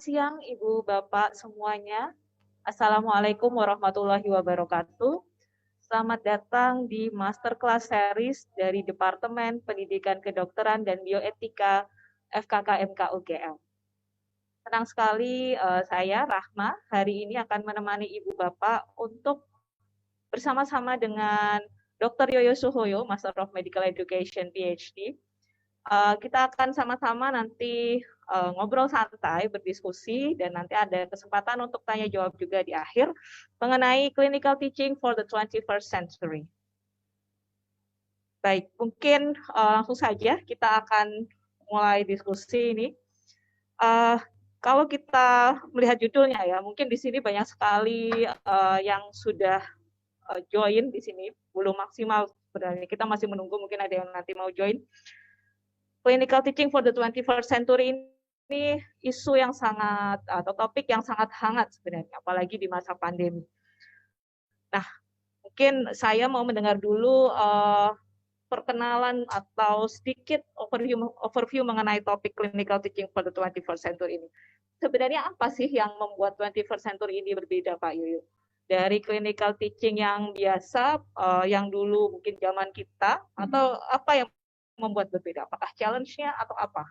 Siang Ibu Bapak semuanya. Assalamualaikum warahmatullahi wabarakatuh. Selamat datang di Masterclass Series dari Departemen Pendidikan Kedokteran dan Bioetika FKKMK UGM. Senang sekali saya, Rahma, hari ini akan menemani Ibu Bapak untuk bersama-sama dengan Dr. Yoyo Suhoyo, Master of Medical Education PhD. Kita akan sama-sama nanti ngobrol santai, berdiskusi, dan nanti ada kesempatan untuk tanya jawab juga di akhir mengenai clinical teaching for the 21st century. Baik, mungkin langsung saja kita akan mulai diskusi ini. Kalau kita melihat judulnya ya, mungkin di sini banyak sekali yang sudah join di sini, belum maksimal sebenarnya. Kita masih menunggu, mungkin ada yang nanti mau join. Clinical teaching for the 21st century ini isu yang sangat atau topik yang sangat hangat sebenarnya, apalagi di masa pandemi. Nah, mungkin saya mau mendengar dulu perkenalan atau sedikit overview mengenai topik clinical teaching for the 21st century ini. Sebenarnya apa sih yang membuat 21st century ini berbeda, Pak Yoyo? Dari clinical teaching yang biasa, yang dulu mungkin zaman kita, atau apa yang membuat berbeda? Apakah challenge-nya atau apa?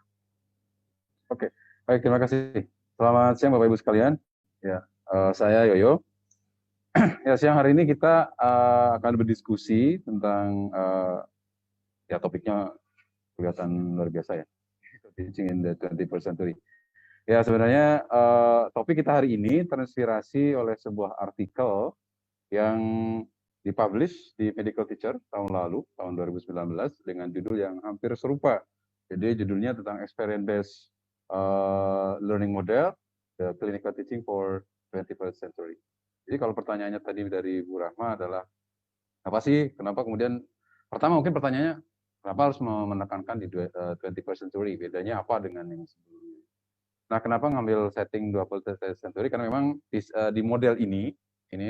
Oke, baik, terima kasih. Selamat siang Bapak Ibu sekalian. Ya, saya Yoyo. Ya, siang hari ini kita akan berdiskusi tentang ya topiknya kelihatan luar biasa ya, teaching in the 21st century. Ya, sebenarnya topik kita hari ini terinspirasi oleh sebuah artikel yang dipublish di Medical Teacher tahun lalu, tahun 2019, dengan judul yang hampir serupa. Jadi judulnya tentang experience-based learning model, the clinical teaching for 21st century. Jadi kalau pertanyaannya tadi dari Bu Rahma adalah, apa sih, kenapa kemudian, pertama mungkin pertanyaannya, kenapa harus menekankan di 21st century, bedanya apa dengan yang sebelumnya? Nah, kenapa ngambil setting 21st century? Karena memang di model ini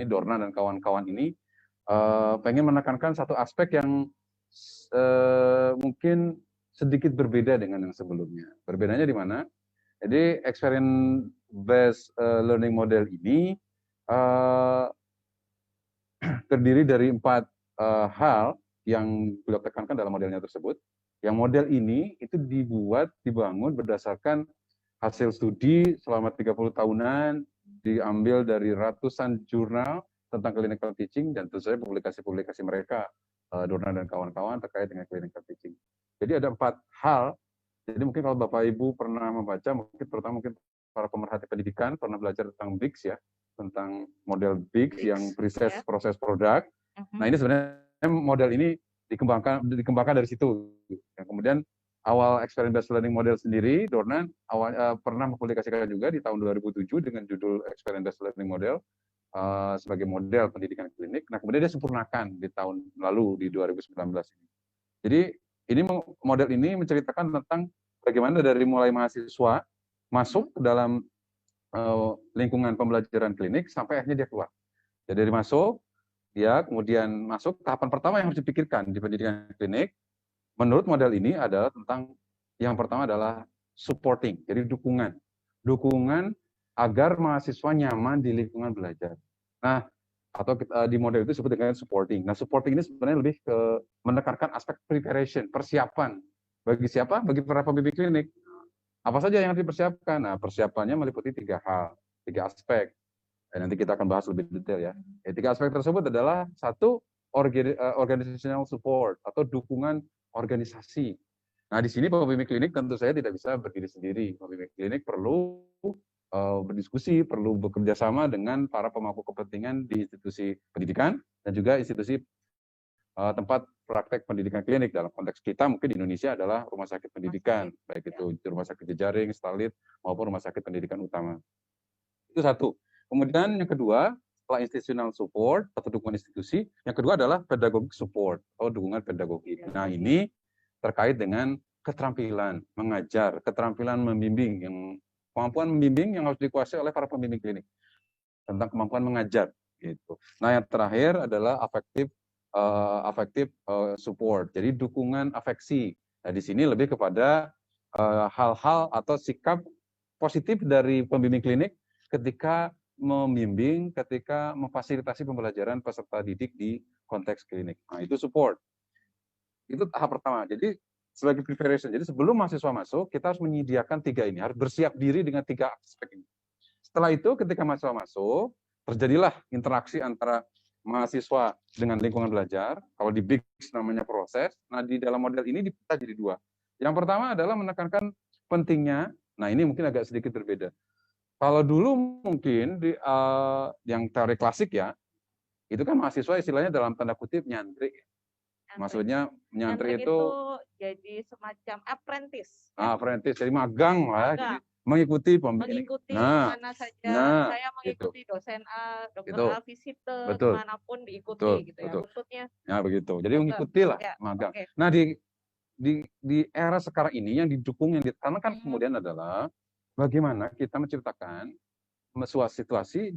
Dorna dan kawan-kawan ini pengen menekankan satu aspek yang mungkin sedikit berbeda dengan yang sebelumnya. Berbedanya di mana? Jadi experience based learning model ini terdiri dari 4 hal yang beliau tekankan dalam modelnya tersebut. Yang model ini itu dibangun berdasarkan hasil studi selama 30 tahunan, diambil dari ratusan jurnal tentang clinical teaching, dan tentu saja publikasi-publikasi mereka, Dorna dan kawan-kawan terkait dengan clinical teaching. Jadi ada 4 hal. Jadi mungkin kalau Bapak Ibu pernah membaca, mungkin para pemerhati pendidikan pernah belajar tentang BICS ya, tentang model BICS yang proses produk. Nah, ini sebenarnya model ini dikembangkan dari situ. Yang kemudian awal experience based learning model sendiri, Dornan pernah mempublikasikan juga di tahun 2007 dengan judul experience based learning model sebagai model pendidikan klinik. Nah, kemudian dia sempurnakan di tahun lalu di 2019 ini. Jadi ini model ini menceritakan tentang bagaimana dari mulai mahasiswa masuk ke dalam lingkungan pembelajaran klinik sampai akhirnya dia keluar. Jadi dari masuk, dia kemudian masuk, tahapan pertama yang harus dipikirkan di pendidikan klinik menurut model ini adalah tentang, yang pertama adalah supporting, jadi dukungan agar mahasiswa nyaman di lingkungan belajar. Nah, atau di model itu disebut dengan supporting. Nah, supporting ini sebenarnya lebih ke menekankan aspek preparation, persiapan. Bagi siapa? Bagi para pembimbing klinik. Apa saja yang harus dipersiapkan? Nah, persiapannya meliputi 3 hal, 3 aspek. Nanti kita akan bahas lebih detail ya. 3 aspek tersebut adalah 1, organizational support atau dukungan organisasi. Nah, di sini pembimbing klinik tentu saja tidak bisa berdiri sendiri. Pembimbing klinik perlu berdiskusi, perlu bekerja sama dengan para pemangku kepentingan di institusi pendidikan dan juga institusi tempat praktek pendidikan klinik. Dalam konteks kita mungkin di Indonesia adalah rumah sakit pendidikan, baik itu rumah sakit jejaring, Starlit, maupun rumah sakit pendidikan utama. Itu 1. Kemudian yang kedua, setelah institutional support atau dukungan institusi, yang kedua adalah pedagogic support atau dukungan pedagogik. Nah, ini terkait dengan keterampilan mengajar, keterampilan membimbing, kemampuan membimbing yang harus dikuasai oleh para pembimbing klinik, tentang kemampuan mengajar gitu. Nah, yang terakhir adalah affective support, jadi dukungan afeksi. Nah, di sini lebih kepada hal-hal atau sikap positif dari pembimbing klinik ketika membimbing, ketika memfasilitasi pembelajaran peserta didik di konteks klinik. Nah, itu support. Itu tahap pertama. Jadi sebagai preparation. Jadi sebelum mahasiswa masuk, kita harus menyediakan 3 ini, harus bersiap diri dengan 3 aspek ini. Setelah itu, ketika mahasiswa masuk, terjadilah interaksi antara mahasiswa dengan lingkungan belajar. Kalau di BIGS namanya proses. Nah, di dalam model ini dipecah jadi 2. Yang pertama adalah menekankan pentingnya. Nah, ini mungkin agak sedikit berbeda. Kalau dulu mungkin yang teori klasik ya, itu kan mahasiswa istilahnya dalam tanda kutip nyantri. Maksudnya nyantri itu jadi semacam apprentice. Apprentice, jadi magang lah. Jadi mengikuti kemana saja. Saya mengikuti gitu. Dosen A, dokter A, visitor, manapun diikuti gitu ya. Buntutnya. Ya begitu. Jadi mengikuti lah magang. Okay. Nah di era sekarang ini yang didukung, yang ditanamkan kemudian adalah bagaimana kita menciptakan sebuah situasi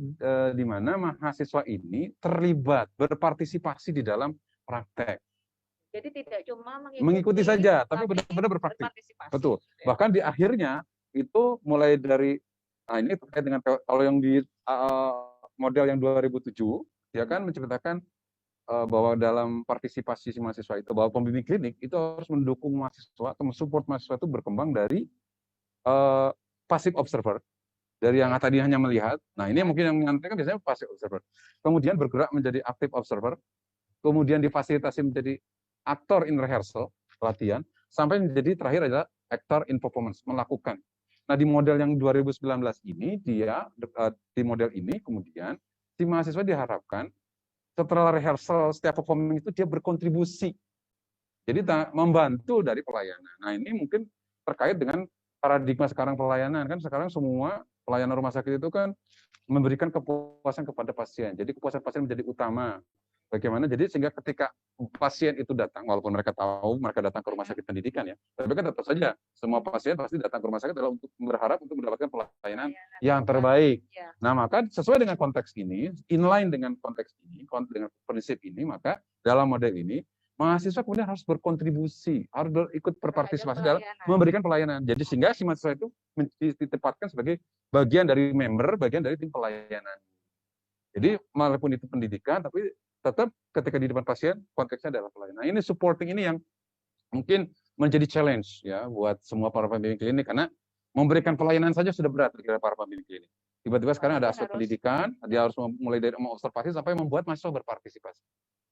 di mana mahasiswa ini terlibat, berpartisipasi di dalam praktek. Jadi tidak cuma mengikuti saja, tapi benar-benar berpartisipasi. Betul. Bahkan di akhirnya itu mulai dari, nah ini terkait dengan kalau yang di model yang 2007, ya kan menciptakan bahwa dalam partisipasi si mahasiswa itu, bahwa pembimbing klinik itu harus mendukung mahasiswa atau mensupport mahasiswa itu berkembang dari passive observer, dari yang tadi hanya melihat. Nah ini mungkin yang menyampaikan biasanya passive observer. Kemudian bergerak menjadi active observer, kemudian difasilitasi menjadi aktor in rehearsal, latihan, sampai menjadi terakhir adalah actor in performance, melakukan. Nah di model yang 2019 ini, di model ini kemudian si mahasiswa diharapkan setelah rehearsal setiap performing itu dia berkontribusi. Jadi membantu dari pelayanan. Nah ini mungkin terkait dengan paradigma sekarang pelayanan. Kan sekarang semua pelayanan rumah sakit itu kan memberikan kepuasan kepada pasien. Jadi kepuasan pasien menjadi utama. Bagaimana? Jadi sehingga ketika pasien itu datang, walaupun mereka tahu mereka datang ke rumah sakit pendidikan ya, tapi kan tetap saja semua pasien pasti datang ke rumah sakit adalah untuk berharap untuk mendapatkan pelayanan yang terbaik. Nah maka sesuai dengan konteks ini, inline dengan konteks ini, dengan prinsip ini, maka dalam model ini mahasiswa kemudian harus berkontribusi, harus ikut berpartisipasi dalam memberikan pelayanan. Jadi sehingga si mahasiswa itu ditempatkan sebagai bagian dari member, bagian dari tim pelayanan. Jadi walaupun itu pendidikan, tapi tetap ketika di depan pasien konteksnya adalah pelayanan. Nah, ini supporting ini yang mungkin menjadi challenge ya buat semua para pembimbing klinik, karena memberikan pelayanan saja sudah berat bagi para pembimbing klinik. Tiba-tiba sekarang ada aspek pendidikan, dia harus mulai dari observasi sampai membuat mahasiswa berpartisipasi.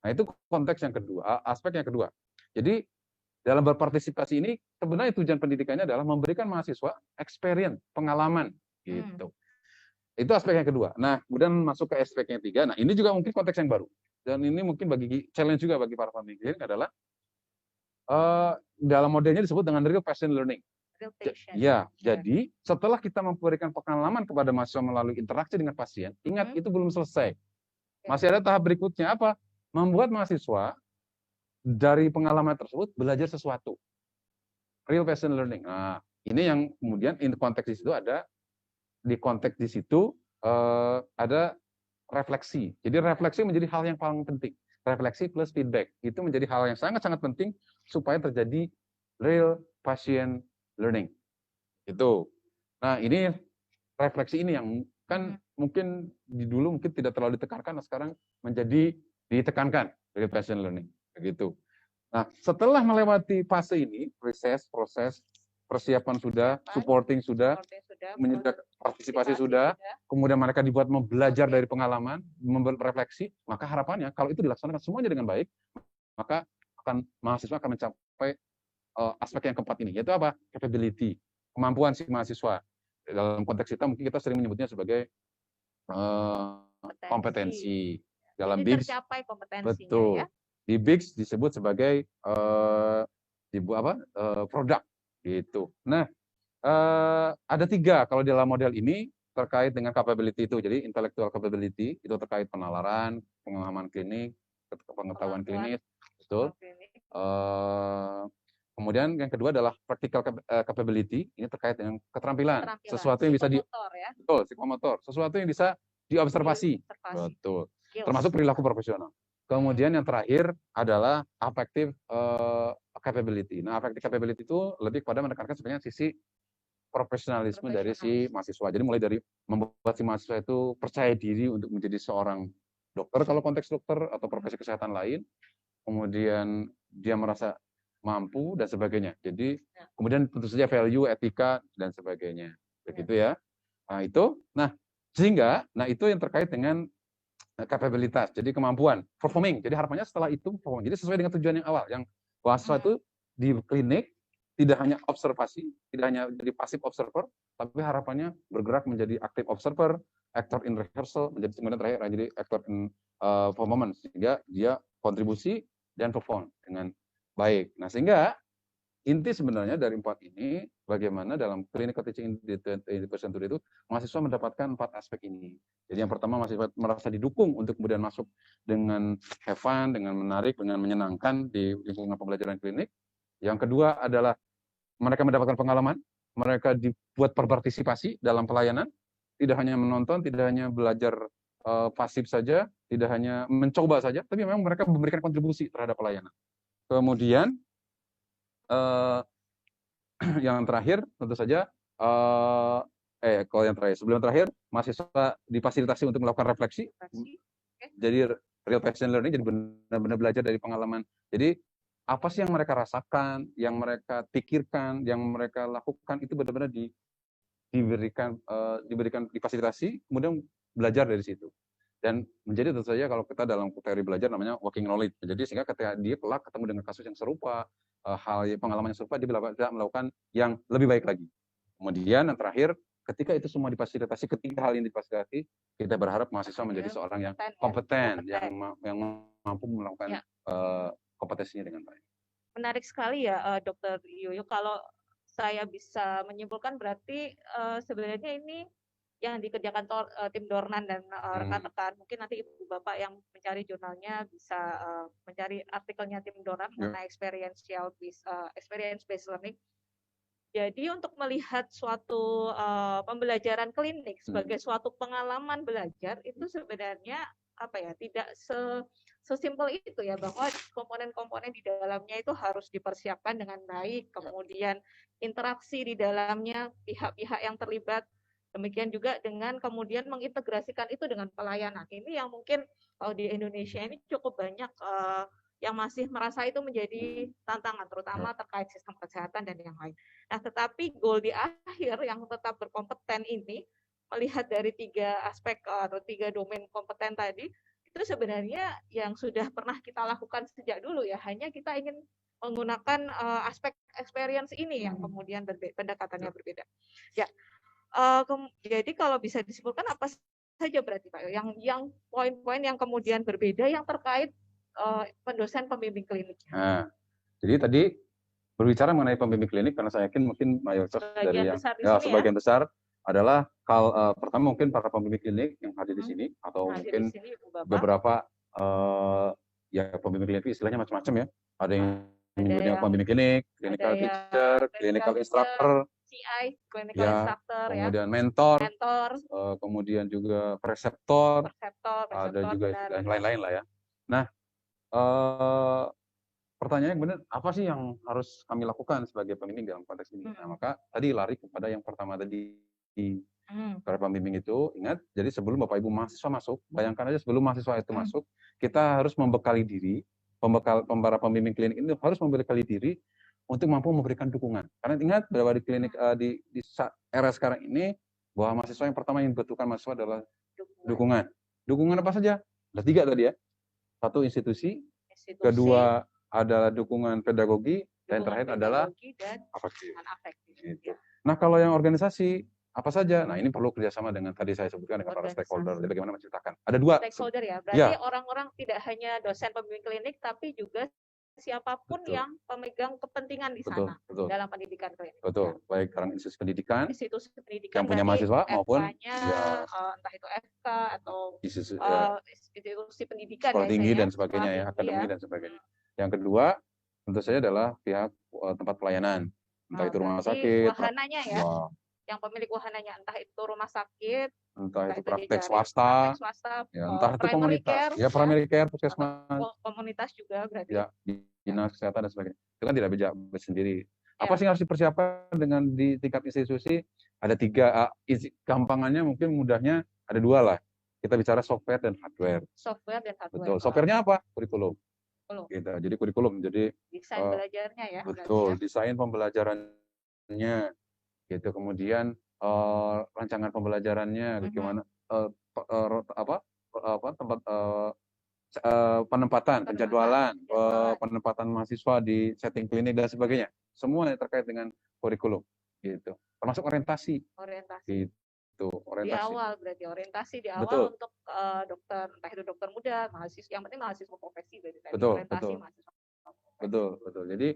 Nah itu konteks yang kedua, aspek yang kedua. Jadi dalam berpartisipasi ini sebenarnya tujuan pendidikannya adalah memberikan mahasiswa experience, pengalaman gitu. Itu aspek yang kedua. Nah, kemudian masuk ke aspek yang ketiga. Nah, ini juga mungkin konteks yang baru. Dan ini mungkin bagi challenge juga bagi para pembimbing klinik adalah dalam modelnya disebut dengan real patient learning. Jadi setelah kita memberikan pengalaman kepada mahasiswa melalui interaksi dengan pasien, ingat itu belum selesai. Masih ada tahap berikutnya apa? Membuat mahasiswa dari pengalaman tersebut belajar sesuatu. Real patient learning. Nah, ini yang kemudian konteks di situ ada. Di konteks di situ ada refleksi. Jadi refleksi menjadi hal yang paling penting. Refleksi plus feedback itu menjadi hal yang sangat-sangat penting supaya terjadi real patient learning. Itu. Nah ini refleksi ini yang kan mungkin dulu mungkin tidak terlalu ditekankan, nah sekarang menjadi ditekankan real patient learning. Begitu. Nah setelah melewati fase ini, proses, persiapan sudah, supporting sudah, menyediakan partisipasi sudah, kemudian mereka dibuat belajar dari pengalaman, refleksi, maka harapannya kalau itu dilaksanakan semuanya dengan baik, maka mahasiswa akan mencapai aspek yang keempat ini, yaitu apa? Capability, kemampuan si mahasiswa. Dalam konteks kita mungkin kita sering menyebutnya sebagai kompetensi. Dalam BIGS, betul. Ya? Di BIGS disebut sebagai produk. Gitu. Nah, ada 3 kalau dalam model ini terkait dengan capability itu. Jadi intellectual capability itu terkait penalaran, pengalaman klinik, pengetahuan klinis, betul. Kemudian yang kedua adalah practical capability, ini terkait dengan keterampilan. Sesuatu yang bisa betul, psikomotor, sesuatu yang bisa diobservasi, betul. Termasuk perilaku profesional. Kemudian yang terakhir adalah affective capability. Nah, affective capability itu lebih kepada menekankan sebenarnya sisi profesionalisme dari si mahasiswa. Jadi mulai dari membuat si mahasiswa itu percaya diri untuk menjadi seorang dokter kalau konteks dokter atau profesi kesehatan lain, kemudian dia merasa mampu dan sebagainya. Jadi kemudian tentu saja value, etika dan sebagainya. Begitu ya. Nah, itu. Nah, sehingga itu yang terkait dengan kapabilitas. Jadi kemampuan performing. Jadi harapannya setelah itu performing. Jadi sesuai dengan tujuan yang awal, yang mahasiswa itu di klinik tidak hanya observasi, tidak hanya jadi passive observer, tapi harapannya bergerak menjadi active observer, actor in rehearsal, menjadi kemudian terakhir jadi actor in performance, sehingga dia kontribusi dan perform dengan baik. Nah, sehingga inti sebenarnya dari 4 ini, bagaimana dalam clinical teaching in the 21st century itu mahasiswa mendapatkan 4 aspek ini. Jadi yang pertama, mahasiswa merasa didukung untuk kemudian masuk dengan have fun, dengan menarik, dengan menyenangkan di lingkungan pembelajaran klinik. Yang kedua adalah mereka mendapatkan pengalaman, mereka dibuat berpartisipasi dalam pelayanan, tidak hanya menonton, tidak hanya belajar pasif saja, tidak hanya mencoba saja, tapi memang mereka memberikan kontribusi terhadap pelayanan. Kemudian yang terakhir tentu saja kalau yang terakhir, sebelum terakhir, mahasiswa difasilitasi untuk melakukan refleksi. Jadi real passion learning, jadi benar-benar belajar dari pengalaman. Jadi apa sih yang mereka rasakan, yang mereka pikirkan, yang mereka lakukan, itu benar-benar diberikan difasilitasi, kemudian belajar dari situ. Dan menjadi tentu saja kalau kita dalam teori belajar namanya working knowledge. Jadi sehingga ketika dia kelak ketemu dengan kasus yang serupa, pengalaman yang serupa, dia bisa melakukan yang lebih baik lagi. Kemudian yang terakhir, ketika itu semua difasilitasi, ketiga hal ini difasilitasi, kita berharap mahasiswa menjadi seorang yang kompeten, yang mampu melakukan kompetensinya dengan baik. Menarik sekali ya, Dr. Yoyo. Kalau saya bisa menyimpulkan, berarti sebenarnya ini yang dikerjakan tim Dornan dan rekan-rekan. Mungkin nanti Ibu Bapak yang mencari jurnalnya bisa mencari artikelnya tim Dornan mengenai experience based learning. Jadi untuk melihat suatu pembelajaran klinik sebagai suatu pengalaman belajar, itu sebenarnya tidak sesimpel itu ya, bahwa komponen-komponen di dalamnya itu harus dipersiapkan dengan baik, kemudian interaksi di dalamnya, pihak-pihak yang terlibat, demikian juga dengan kemudian mengintegrasikan itu dengan pelayanan. Ini yang mungkin kalau di Indonesia ini cukup banyak yang masih merasa itu menjadi tantangan, terutama terkait sistem kesehatan dan yang lain. Nah, tetapi goal di akhir yang tetap berkompeten ini, melihat dari 3 aspek atau 3 domain kompeten tadi, itu sebenarnya yang sudah pernah kita lakukan sejak dulu ya, hanya kita ingin menggunakan aspek experience ini yang kemudian pendekatannya berbeda. Ya, jadi kalau bisa disimpulkan apa saja berarti Pak, yang poin-poin yang kemudian berbeda yang terkait pendosen pembimbing klinik. Nah, jadi tadi berbicara mengenai pembimbing klinik, karena saya yakin mungkin mayoritas dari yang sebagian besar adalah pertama mungkin para pembimbing klinik yang hadir di sini, atau mungkin sini, beberapa ya pembimbing klinik istilahnya macam-macam ya. Ada yang pembimbing klinik, clinical teacher, clinical instructor, CI, clinical instructor, kemudian mentor, kemudian juga preseptor, ada juga yang lain-lain lah ya. Nah, pertanyaannya benar, apa sih yang harus kami lakukan sebagai pembimbing dalam konteks ini? Nah, maka tadi lari kepada yang pertama tadi, para pembimbing itu, ingat, jadi sebelum Bapak Ibu mahasiswa masuk, bayangkan aja sebelum mahasiswa itu masuk, kita harus membekali diri, para pembimbing klinik ini harus membekali diri untuk mampu memberikan dukungan. Karena ingat bahwa di klinik di era sekarang ini, bahwa mahasiswa yang pertama yang dibutuhkan mahasiswa adalah dukungan. Dukungan apa saja? Ada 3 tadi ya. 1 institusi, kedua adalah dukungan pedagogi, dan terakhir adalah afektif. Gitu. Nah, kalau yang organisasi apa saja? Nah, ini perlu kerjasama dengan tadi saya sebutkan dengan para stakeholder. Jadi bagaimana menceritakan? Ada 2 stakeholder ya. Berarti orang-orang tidak hanya dosen pembimbing klinik, tapi juga siapapun yang pemegang kepentingan di sana dalam pendidikan klinik. Betul. Baik orang institusi pendidikan yang punya mahasiswa maupun entah itu FK atau institusi pendidikan sekolah tinggi dan sebagainya ya, akademi dan sebagainya. Yang kedua tentu saja adalah pihak tempat pelayanan, entah itu rumah sakit, wahananya ya. yang pemilik wahananya, entah itu rumah sakit, entah itu itu praktek jejaring swasta, praktek swasta, ya, entah itu primary komunitas, care, ya primary care, atau puskesmas, komunitas juga berarti. ya, dinas kesehatan dan sebagainya. Itu kan tidak bisa sendiri. Apa Ya. sih yang harus dipersiapkan dengan di tingkat institusi? Ada 3, gampangannya mungkin mudahnya ada 2 lah. Kita bicara software dan hardware. Software dan hardware. Betul. Softwarenya apa? Kurikulum. Gitu. Jadi kurikulum. Jadi desain belajarnya ya. betul. Ya. Desain pembelajarannya. Gitu. Kemudian rancangan pembelajarannya, bagaimana tempat penempatan, penjadwalan, penempatan mahasiswa di setting klinik dan sebagainya. Semua yang terkait dengan kurikulum, gitu. Termasuk orientasi. Gitu. Orientasi. Di awal berarti orientasi di awal. Betul. Untuk dokter, entah itu dokter muda, mahasiswa, yang penting mahasiswa profesi berarti. Betul, orientasi betul. Mahasiswa. Betul. Jadi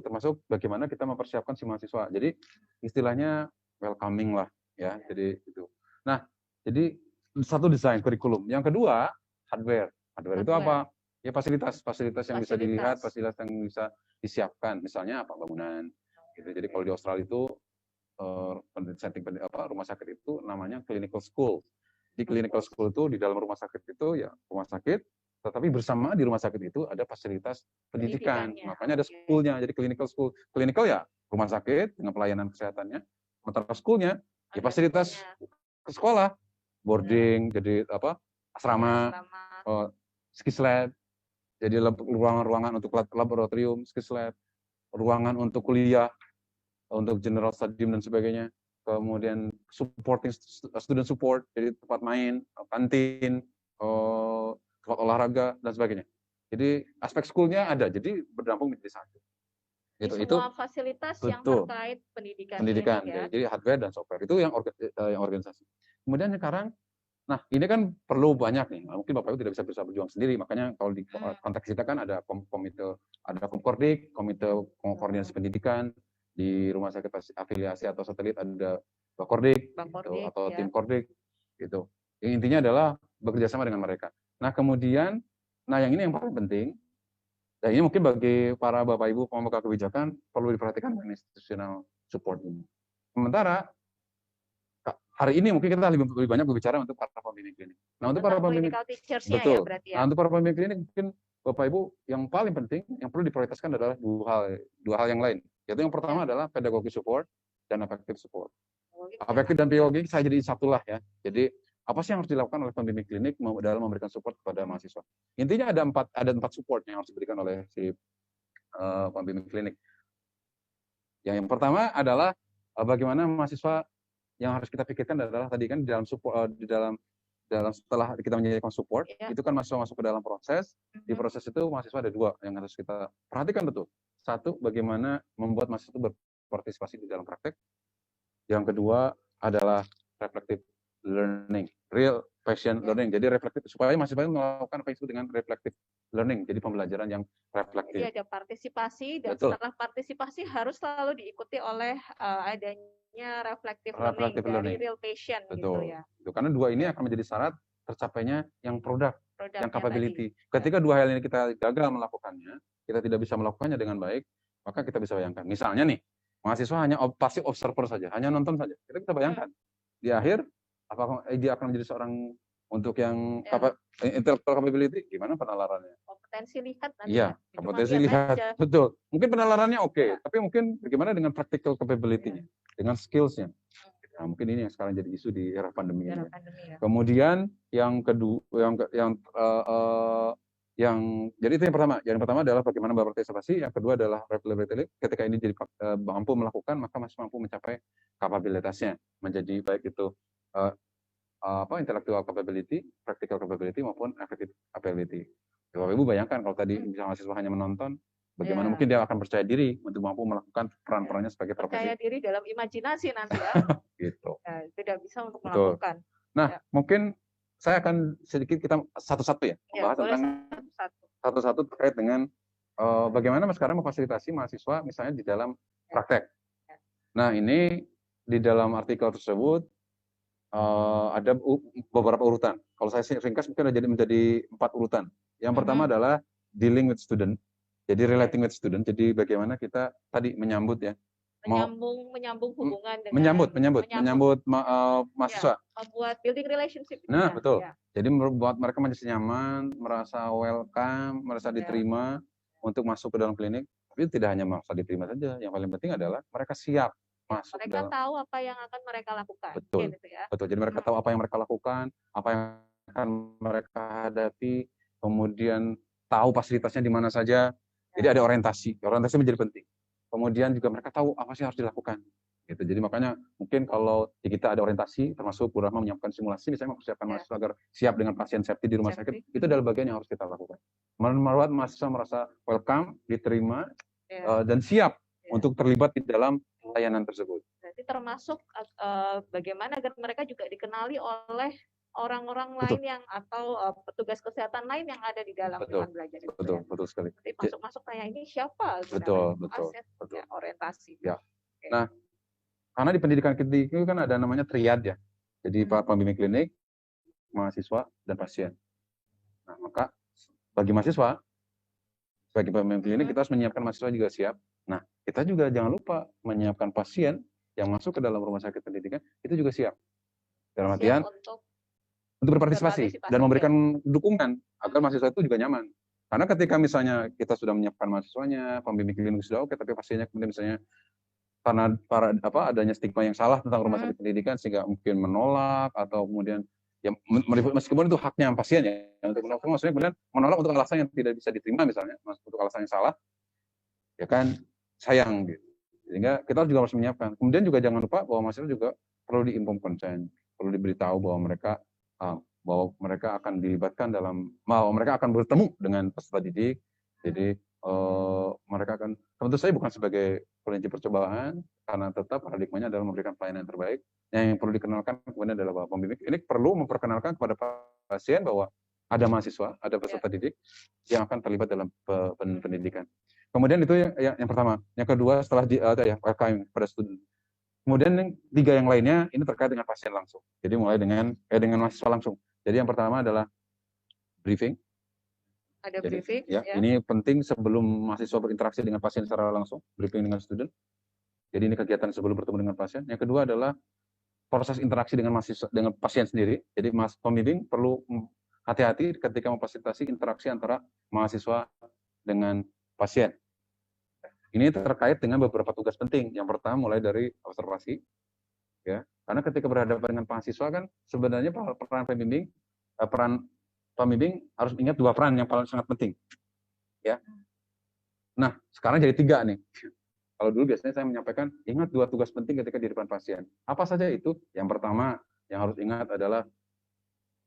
termasuk bagaimana kita mempersiapkan si mahasiswa. Jadi istilahnya welcoming lah, ya. Jadi itu. Nah, jadi satu desain kurikulum. Yang kedua hardware. Hardware itu apa? Ya fasilitas yang bisa dilihat, fasilitas yang bisa disiapkan. Misalnya apa? Bangunan. Gitu. Jadi kalau di Australia itu rumah sakit itu namanya clinical school. Di clinical school itu di dalam rumah sakit itu ya rumah sakit, tetapi bersama di rumah sakit itu ada fasilitas pendidikan. Makanya ada schoolnya. Jadi clinical school. Clinical ya rumah sakit dengan pelayanan kesehatannya. Sementara schoolnya ya fasilitas ke sekolah, boarding, jadi asrama, skis lab, jadi ruangan-ruangan untuk laboratorium, skis lab, ruangan untuk kuliah, untuk general studium dan sebagainya. Kemudian supporting student support, jadi tempat main, kantin, tempat olahraga dan sebagainya. Jadi aspek schoolnya ada, jadi berdampak menjadi satu. Semua fasilitas yang terkait pendidikan ya. Jadi hardware dan software itu yang organisasi. Kemudian sekarang, nah ini kan perlu banyak nih. Mungkin Bapak Ibu tidak bisa berjuang sendiri, makanya kalau di konteks kita kan ada komite, ada Komkordik, komite koordinasi pendidikan. Di rumah sakit afiliasi atau satelit ada Bakordik, gitu, atau tim Kordik, gitu. Yang intinya adalah bekerja sama dengan mereka. Nah kemudian, yang ini yang paling penting, dan ini mungkin bagi para Bapak Ibu pemegang kebijakan perlu diperhatikan dengan institutional support ini. Sementara hari ini mungkin kita lebih banyak berbicara untuk para pembimbing klinik. Nah untuk para pembimbing, betul. Nah untuk para pembimbing klinik mungkin Bapak Ibu yang paling penting yang perlu diprioritaskan adalah dua hal yang lain. Yaitu yang pertama adalah pedagogi support dan effective support. Efektif dan pedagogi saya jadi satulah ya. Jadi apa sih yang harus dilakukan oleh pembimbing klinik dalam memberikan support kepada mahasiswa? Intinya ada empat support yang harus diberikan oleh si pembimbing klinik. Yang pertama adalah bagaimana mahasiswa yang harus kita pikirkan adalah tadi kan di dalam setelah kita menyediakan support, itu kan mahasiswa masuk ke dalam proses. Di proses itu mahasiswa ada 2 yang harus kita perhatikan betul. 1, bagaimana membuat mahasiswa itu berpartisipasi di dalam praktek. Yang kedua adalah reflective learning, real passion learning. Jadi reflektif supaya mahasiswa melakukan apa itu dengan reflective learning. Jadi pembelajaran yang reflektif. Jadi ada partisipasi dan setelah partisipasi harus selalu diikuti oleh adanya reflective learning dari real passion. Betul. Gitu ya. Karena 2 ini akan menjadi syarat tercapainya yang produk yang capability. Ketika 2 hal ini kita gagal melakukannya, kita tidak bisa melakukannya dengan baik, maka kita bisa bayangkan. Misalnya nih, mahasiswa hanya passive observer saja, hanya nonton saja. Kita bayangkan di akhir apakah dia akan menjadi seorang untuk yang intellectual capability, gimana penalarannya? Kompetensi lihat nanti. Iya, kompetensi lihat. Betul. Mungkin penalarannya oke, tapi mungkin bagaimana dengan practical capability-nya, dengan skills-nya. Nah, mungkin ini yang sekarang jadi isu di era pandemi ini. Kemudian yang kedua, jadi itu yang pertama. Yang pertama adalah bagaimana berpartisipasi. Yang kedua adalah replicability. Ketika ini jadi mampu melakukan, maka masih mampu mencapai kapabilitasnya menjadi baik itu intellectual capability, practical capability maupun effective ability. Bapak Ibu bayangkan kalau tadi mahasiswa hanya menonton, bagaimana mungkin dia akan percaya diri untuk mampu melakukan peran-perannya sebagai profesi. Percaya diri dalam imajinasi nanti ya. Gitu. Tidak bisa untuk melakukan. Nah, mungkin saya akan sedikit kita satu-satu ya membahas tentang satu-satu terkait dengan bagaimana sekarang memfasilitasi mahasiswa misalnya di dalam praktek. Nah, ini di dalam artikel tersebut ada beberapa urutan. Kalau saya ringkas mungkin menjadi 4 urutan. Yang pertama adalah dealing with student. Jadi relating with student. Jadi bagaimana kita tadi menyambut ya menyambung hubungan dengan menyambut mahasiswa. Membuat building relationship. Nah, betul. Ya. Jadi membuat mereka menjadi nyaman, merasa welcome, merasa diterima untuk masuk ke dalam klinik. Tapi tidak hanya merasa diterima saja, yang paling penting adalah mereka siap masuk. Mereka tahu apa yang akan mereka lakukan. Betul. Gitu ya. Betul. Jadi mereka tahu apa yang mereka lakukan, apa yang akan mereka hadapi, kemudian tahu fasilitasnya di mana saja. Jadi ada orientasi. Orientasi menjadi penting. Kemudian juga mereka tahu apa sih harus dilakukan. Gitu. Jadi makanya mungkin kalau di kita ada orientasi, termasuk Bu Rahma menyiapkan simulasi, misalnya mempersiapkan mahasiswa agar siap dengan pasien septi di rumah sakit, itu adalah bagian yang harus kita lakukan. Membuat mahasiswa merasa welcome, diterima, dan siap untuk terlibat di dalam layanan tersebut. Berarti termasuk bagaimana agar mereka juga dikenali oleh orang-orang lain yang atau petugas kesehatan lain yang ada di dalam ruang belajar itu. Betul sekali. Jadi masuk-masuk tanya ini siapa? Betul. Ya, orientasi. Ya. Nah, karena di pendidikan klinik itu kan ada namanya triad ya. Jadi pembimbing klinik, mahasiswa, dan pasien. Nah, maka bagi mahasiswa, bagi pembimbing klinik kita harus menyiapkan mahasiswa juga siap. Nah, kita juga jangan lupa menyiapkan pasien yang masuk ke dalam rumah sakit pendidikan itu juga siap. Dalam artian untuk berpartisipasi dan memberikan dukungan agar mahasiswa itu juga nyaman. Karena ketika misalnya kita sudah menyiapkan mahasiswanya, pembimbing klinik sudah oke, tapi pasiennya kemudian misalnya karena adanya stigma yang salah tentang rumah sakit pendidikan sehingga mungkin menolak atau kemudian ya meskipun itu haknya pasien ya untuk menolak, maksudnya kemudian menolak untuk alasan yang tidak bisa diterima misalnya untuk alasan yang salah, ya kan sayang gitu. Sehingga kita juga harus menyiapkan. Kemudian juga jangan lupa bahwa mahasiswa juga perlu di-inform consent, perlu diberitahu bahwa mereka akan dilibatkan bahwa mereka akan bertemu dengan peserta didik. Jadi mereka akan, tentu saja bukan sebagai kelinci percobaan, karena tetap paradigmanya adalah memberikan pelayanan yang terbaik. Yang perlu dikenalkan kemudian adalah bahwa pembimbing ini perlu memperkenalkan kepada pasien bahwa ada mahasiswa, ada peserta didik yang akan terlibat dalam pendidikan. Kemudian itu yang pertama. Yang kedua setelah welcome pada student. Kemudian yang tiga yang lainnya ini terkait dengan pasien langsung. Jadi mulai dengan mahasiswa langsung. Jadi yang pertama adalah briefing. Ada briefing. Ya. Ini penting sebelum mahasiswa berinteraksi dengan pasien secara langsung, briefing dengan student. Jadi ini kegiatan sebelum bertemu dengan pasien. Yang kedua adalah proses interaksi dengan mahasiswa dengan pasien sendiri. Jadi pembimbing perlu hati-hati ketika memfasilitasi interaksi antara mahasiswa dengan pasien. Ini terkait dengan beberapa tugas penting. Yang pertama mulai dari observasi, ya. Karena ketika berhadapan dengan mahasiswa kan sebenarnya peran pembimbing harus ingat dua peran yang paling sangat penting, ya. Nah sekarang jadi tiga nih. Kalau dulu biasanya saya menyampaikan ingat dua tugas penting ketika di depan pasien. Apa saja itu? Yang pertama yang harus ingat adalah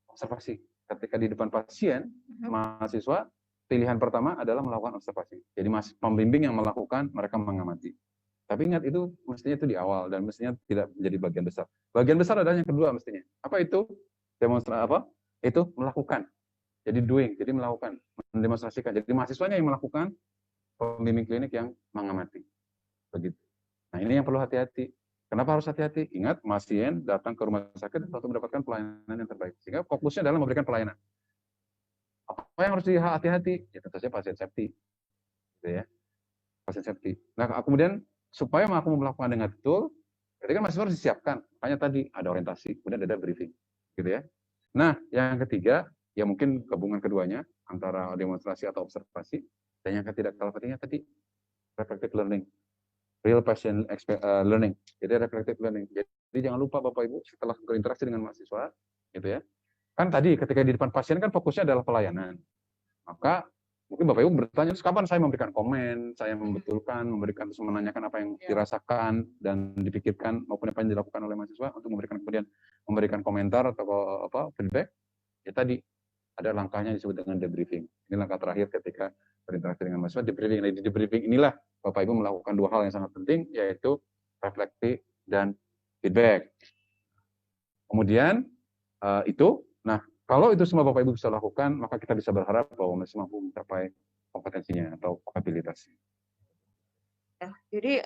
observasi. Ketika di depan pasien, mahasiswa pilihan pertama adalah melakukan observasi. Jadi pembimbing yang melakukan, mereka mengamati. Tapi ingat itu mestinya itu di awal dan mestinya tidak menjadi bagian besar. Bagian besar adalah yang kedua mestinya. Apa itu? Demonstrasi apa? Itu melakukan. Jadi doing, jadi melakukan, mendemonstrasikan. Jadi mahasiswanya yang melakukan, pembimbing klinik yang mengamati. Begitu. Nah ini yang perlu hati-hati. Kenapa harus hati-hati? Ingat, pasien datang ke rumah sakit untuk mendapatkan pelayanan yang terbaik. Sehingga fokusnya adalah memberikan pelayanan. Apa yang harus hati-hati? Ya tentu saja pasien septi, gitu ya. Pasien septi. Nah kemudian supaya aku melakukan dengan betul, jadi kan mahasiswa harus disiapkan. Makanya tadi ada orientasi, kemudian ada briefing, gitu ya. Nah yang ketiga, ya mungkin gabungan keduanya antara demonstrasi atau observasi, dan yang ketiga kalah pentingnya tadi reflective learning, real patient learning. Jadi reflective learning. Jadi jangan lupa Bapak Ibu setelah berinteraksi dengan mahasiswa, gitu ya. Kan tadi ketika di depan pasien kan fokusnya adalah pelayanan. Maka mungkin Bapak Ibu bertanya, kapan saya memberikan komen, saya membetulkan, terus menanyakan apa yang dirasakan dan dipikirkan maupun apa yang dilakukan oleh mahasiswa untuk memberikan komentar atau feedback. Ya tadi ada langkahnya disebut dengan debriefing. Ini langkah terakhir ketika berinteraksi dengan mahasiswa, debriefing. Nah, di debriefing inilah Bapak Ibu melakukan dua hal yang sangat penting, yaitu refleksi dan feedback. Kemudian itu. Nah, kalau itu semua Bapak Ibu bisa lakukan, maka kita bisa berharap bahwa masih mampu mencapai kompetensinya atau kapabilitasnya. Ya, jadi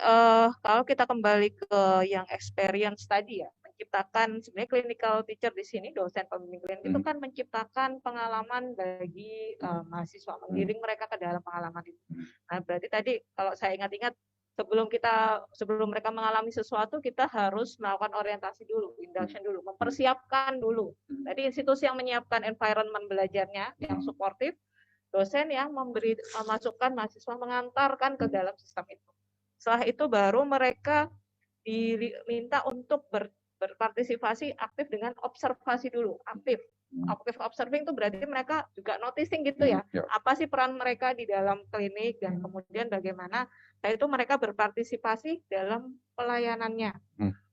kalau kita kembali ke yang experience tadi ya, menciptakan sebenarnya clinical teacher di sini, dosen pembimbing klinik itu kan menciptakan pengalaman bagi mahasiswa, menggiring mereka ke dalam pengalaman itu. Nah, berarti tadi kalau saya ingat-ingat sebelum mereka mengalami sesuatu, kita harus melakukan orientasi dulu, induction dulu, mempersiapkan dulu. Jadi institusi yang menyiapkan environment belajarnya yang suportif, dosen yang memberi masukan, mahasiswa mengantarkan ke dalam sistem itu. Setelah itu baru mereka diminta untuk berpartisipasi aktif dengan observasi dulu, aktif. Active observing itu berarti mereka juga noticing gitu ya, apa sih peran mereka di dalam klinik, dan kemudian bagaimana itu mereka berpartisipasi dalam pelayanannya,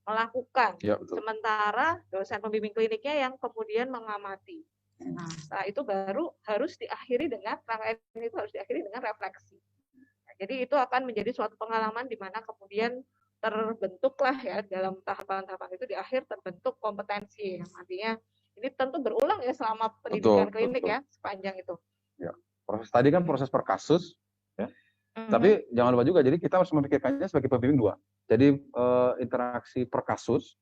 melakukan. Sementara dosen pembimbing kliniknya yang kemudian mengamati. Nah, setelah itu baru harus diakhiri dengan refleksi. Nah, jadi itu akan menjadi suatu pengalaman di mana kemudian terbentuklah ya dalam tahapan-tahapan itu, di akhir terbentuk kompetensi yang artinya ini tentu berulang ya selama pendidikan klinik ya sepanjang itu. Ya. Proses tadi kan proses per kasus, ya. Tapi jangan lupa juga, jadi kita harus memikirkannya sebagai pembimbing dua. Jadi interaksi per kasus,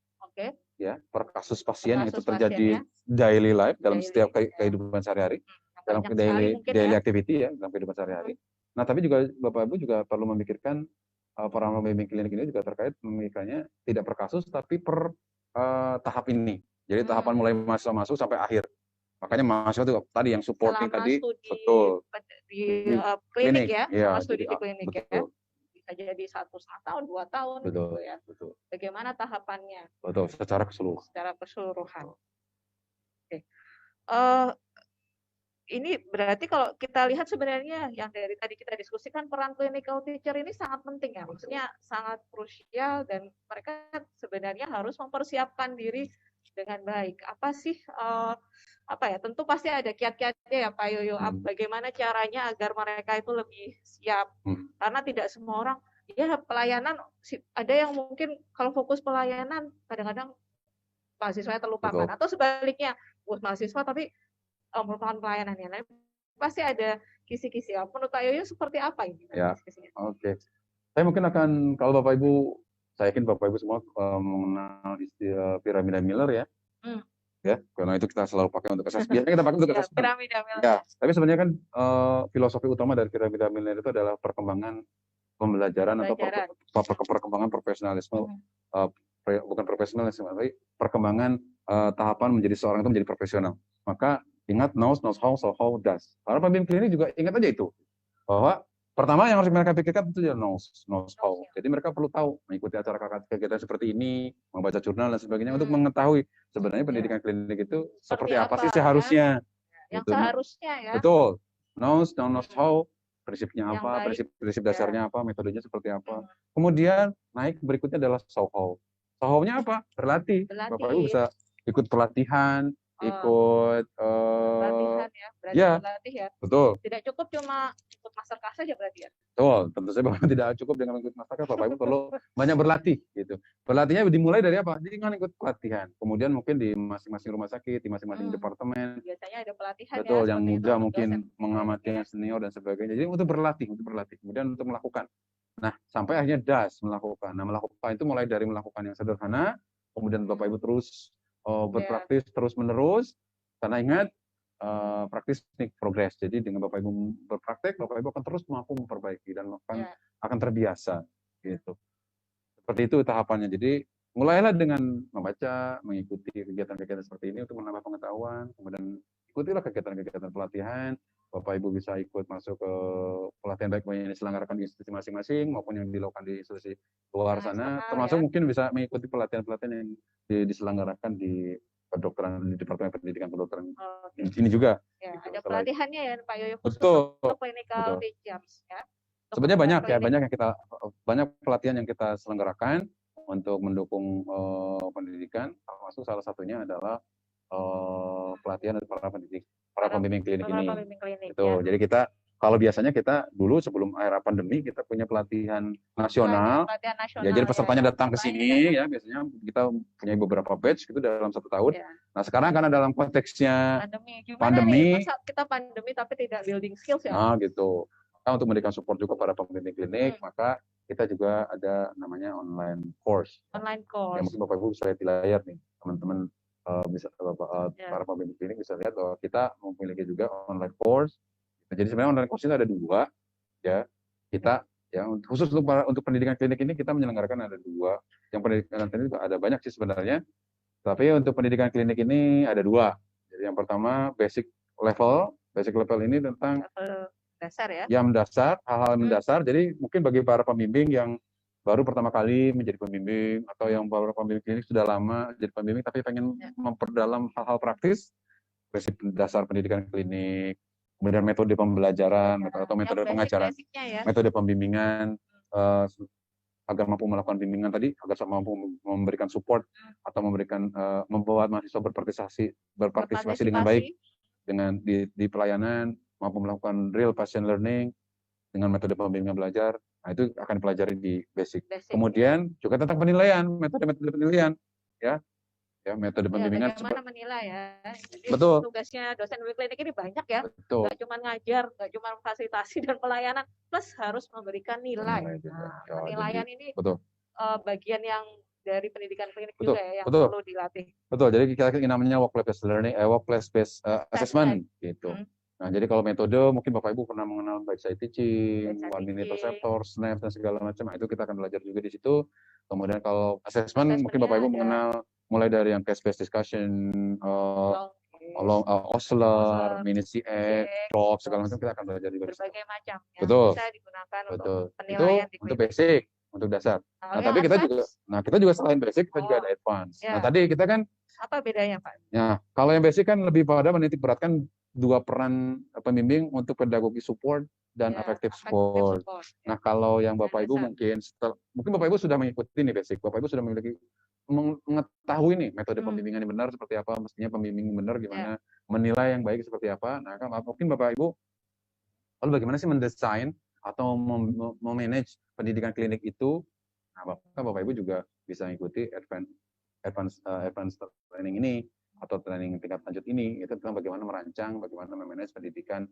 ya, per kasus pasien yang itu terjadi daily life dalam setiap kehidupan sehari-hari, dalam daily activity ya dalam kehidupan sehari-hari. Nah, tapi juga Bapak Ibu juga perlu memikirkan para pembimbing klinik ini juga terkait memikirkannya tidak per kasus tapi per tahap ini. Jadi tahapan mulai mahasiswa masuk sampai akhir. Makanya mahasiswa itu tadi yang supporting tadi, betul. Di klinik ya, selama studi di klinik ya. Bisa jadi 1,5 tahun, 2 tahun gitu ya. Betul. Bagaimana tahapannya? Betul, secara keseluruhan. Secara keseluruhan. Oke. Ini berarti kalau kita lihat sebenarnya yang dari tadi kita diskusikan, peran clinical teacher ini sangat penting ya. Maksudnya sangat krusial, dan mereka sebenarnya harus mempersiapkan diri dengan baik. Apa sih tentu pasti ada kiat-kiatnya ya Pak Yoyo. Bagaimana caranya agar mereka itu lebih siap? Karena tidak semua orang, ya pelayanan, ada yang mungkin kalau fokus pelayanan kadang-kadang mahasiswanya terlupakan. Atau sebaliknya, mahasiswa tapi merupakan pelayanan yang lain. Pasti ada kisi-kisi. Menurut Pak Yoyo seperti apa ini? Ya, oke. Saya mungkin akan, kalau Bapak Ibu, saya yakin Bapak Ibu semua mengenal istilah piramida Miller ya. Ya, karena itu kita selalu pakai untuk assessment. Biasanya kita pakai untuk assessment. Piramida Miller. Ya, tapi sebenarnya kan filosofi utama dari piramida Miller itu adalah perkembangan pembelajaran atau perkembangan profesionalisme, bukan profesionalisme, tapi perkembangan tahapan menjadi seorang itu menjadi profesional. Maka ingat knows how, so how does. Para pembimbing klinik juga ingat aja itu, bahwa pertama yang harus mereka pikirkan itu ya knows how. Jadi mereka perlu tahu, mengikuti acara kegiatan seperti ini, membaca jurnal dan sebagainya untuk mengetahui sebenarnya pendidikan klinik itu seperti apa sih seharusnya. Yang seharusnya ya. Betul. Knows how, prinsipnya apa, prinsip dasarnya apa, metodenya seperti apa. Kemudian naik berikutnya adalah so how. So how-nya apa? Berlatih. Bapak Ibu bisa ikut pelatihan, ikut pelatihan ya, berarti berlatih ya. Betul. Tidak cukup cuma ikut masterclass saja berarti ya. Betul, tentu saja Bapak tidak cukup dengan ikut masterclass, Bapak Ibu perlu banyak berlatih gitu. Berlatihnya dimulai dari apa? Jadi kan ikut pelatihan. Kemudian mungkin di masing-masing rumah sakit, di masing-masing departemen. Biasanya ada pelatihan. Betul, yang muda mungkin mengamati yang senior dan sebagainya. Jadi untuk berlatih. Kemudian untuk melakukan. Nah, sampai akhirnya das melakukan. Nah, melakukan itu mulai dari melakukan yang sederhana, kemudian Bapak Ibu terus berpraktis terus-menerus, karena ingat praktis make progress. Jadi dengan Bapak Ibu berpraktek, Bapak Ibu akan terus mampu memperbaiki dan akan terbiasa gitu. Seperti itu tahapannya. Jadi mulailah dengan membaca, mengikuti kegiatan-kegiatan seperti ini untuk menambah pengetahuan, kemudian ikutilah kegiatan-kegiatan pelatihan. Bapak Ibu bisa ikut masuk ke pelatihan baik yang diselenggarakan di institusi masing-masing maupun yang dilakukan di institusi luar sana, termasuk mungkin bisa mengikuti pelatihan-pelatihan yang diselenggarakan di kedokteran, di Departemen Pendidikan Kedokteran. Ini juga. Ya, gitu, ada pelatihannya ya Pak Yoyo. Betul. Untuk clinical teachers ya. Sebenarnya banyak pelatihan yang kita selenggarakan untuk mendukung pendidikan, termasuk salah satunya adalah pelatihan dari para pembimbing klinik ini. Itu. Jadi kita kalau biasanya kita dulu sebelum era pandemi kita punya pelatihan nasional. Ya, jadi pesertanya datang ke sini ya, biasanya kita punya beberapa batch gitu dalam 1 tahun. Nah, sekarang karena dalam konteksnya pandemi nih, kita pandemi tapi tidak building skills ya. Nah, gitu. Kita untuk memberikan support juga pada pembimbing klinik, maka kita juga ada namanya online course. Ya, mungkin Bapak Ibu bisa lihat di layar nih, teman-teman bisa para pembimbing klinik bisa lihat bahwa kita memiliki juga online course. Nah, jadi sebenarnya online course itu ada 2 ya. Kita Ya, khusus untuk pendidikan klinik ini kita menyelenggarakan ada 2. Yang pendidikan klinik ada banyak sih sebenarnya, tapi untuk pendidikan klinik ini ada 2. Jadi yang pertama basic level. Basic level ini tentang Level dasar ya. yang mendasar, hal-hal mendasar. Jadi mungkin bagi para pembimbing yang baru pertama kali menjadi pembimbing atau yang baru pembimbing klinik sudah lama jadi pembimbing tapi pengen memperdalam hal-hal praktis, basic dasar pendidikan klinik, kemudian metode pembelajaran atau metode pengajaran, Ya. metode pembimbingan, agar mampu melakukan bimbingan tadi, agar mampu memberikan support atau memberikan membuat mahasiswa berpartisipasi dengan baik dengan di pelayanan, mampu melakukan real patient learning dengan metode pembimbingan belajar. Nah, itu akan dipelajari di basic. Kemudian juga tentang penilaian, metode-metode penilaian, ya metode pembimbingan. Bagaimana menilai ya? Jadi betul. Tugasnya dosen klinik ini banyak ya. Betul. Nggak cuma ngajar, nggak cuma fasilitasi dan pelayanan, plus harus memberikan nilai. Penilaian ini betul. Bagian yang dari pendidikan klinik juga ya yang perlu dilatih. Betul. Jadi kita namanya workplace learning, workplace based assessment gitu. Nah, jadi kalau metode mungkin Bapak Ibu pernah mengenal bedside teaching, one minute receptor, SNAP dan segala macam. Nah, itu kita akan belajar juga di situ. Kemudian kalau assessment mungkin Bapak Ibu mengenal mulai dari yang case based discussion, Osler, mini CX, drop segala macam kita akan belajar di berbagai macam yang betul. Bisa digunakan betul. Untuk penilaian itu untuk basic, untuk dasar. Nah, tapi kita juga selain basic kita juga ada advance. Nah, tadi kita kan apa bedanya, Pak? Ya, kalau yang basic kan lebih pada menitik beratkan 2 peran pembimbing untuk pedagogi support dan effective support. Nah, kalau yang Bapak Ibu mungkin Bapak Ibu sudah mengikuti nih basic, Bapak Ibu sudah mengetahui nih metode pembimbingan yang benar seperti apa, mestinya pembimbing benar gimana, menilai yang baik seperti apa. Nah, kan mungkin Bapak Ibu lalu bagaimana sih mendesain atau memanage pendidikan klinik itu? Nah, Bapak Ibu juga bisa mengikuti advance training ini atau training tingkat lanjut ini, itu tentang bagaimana merancang, bagaimana memanage pendidikan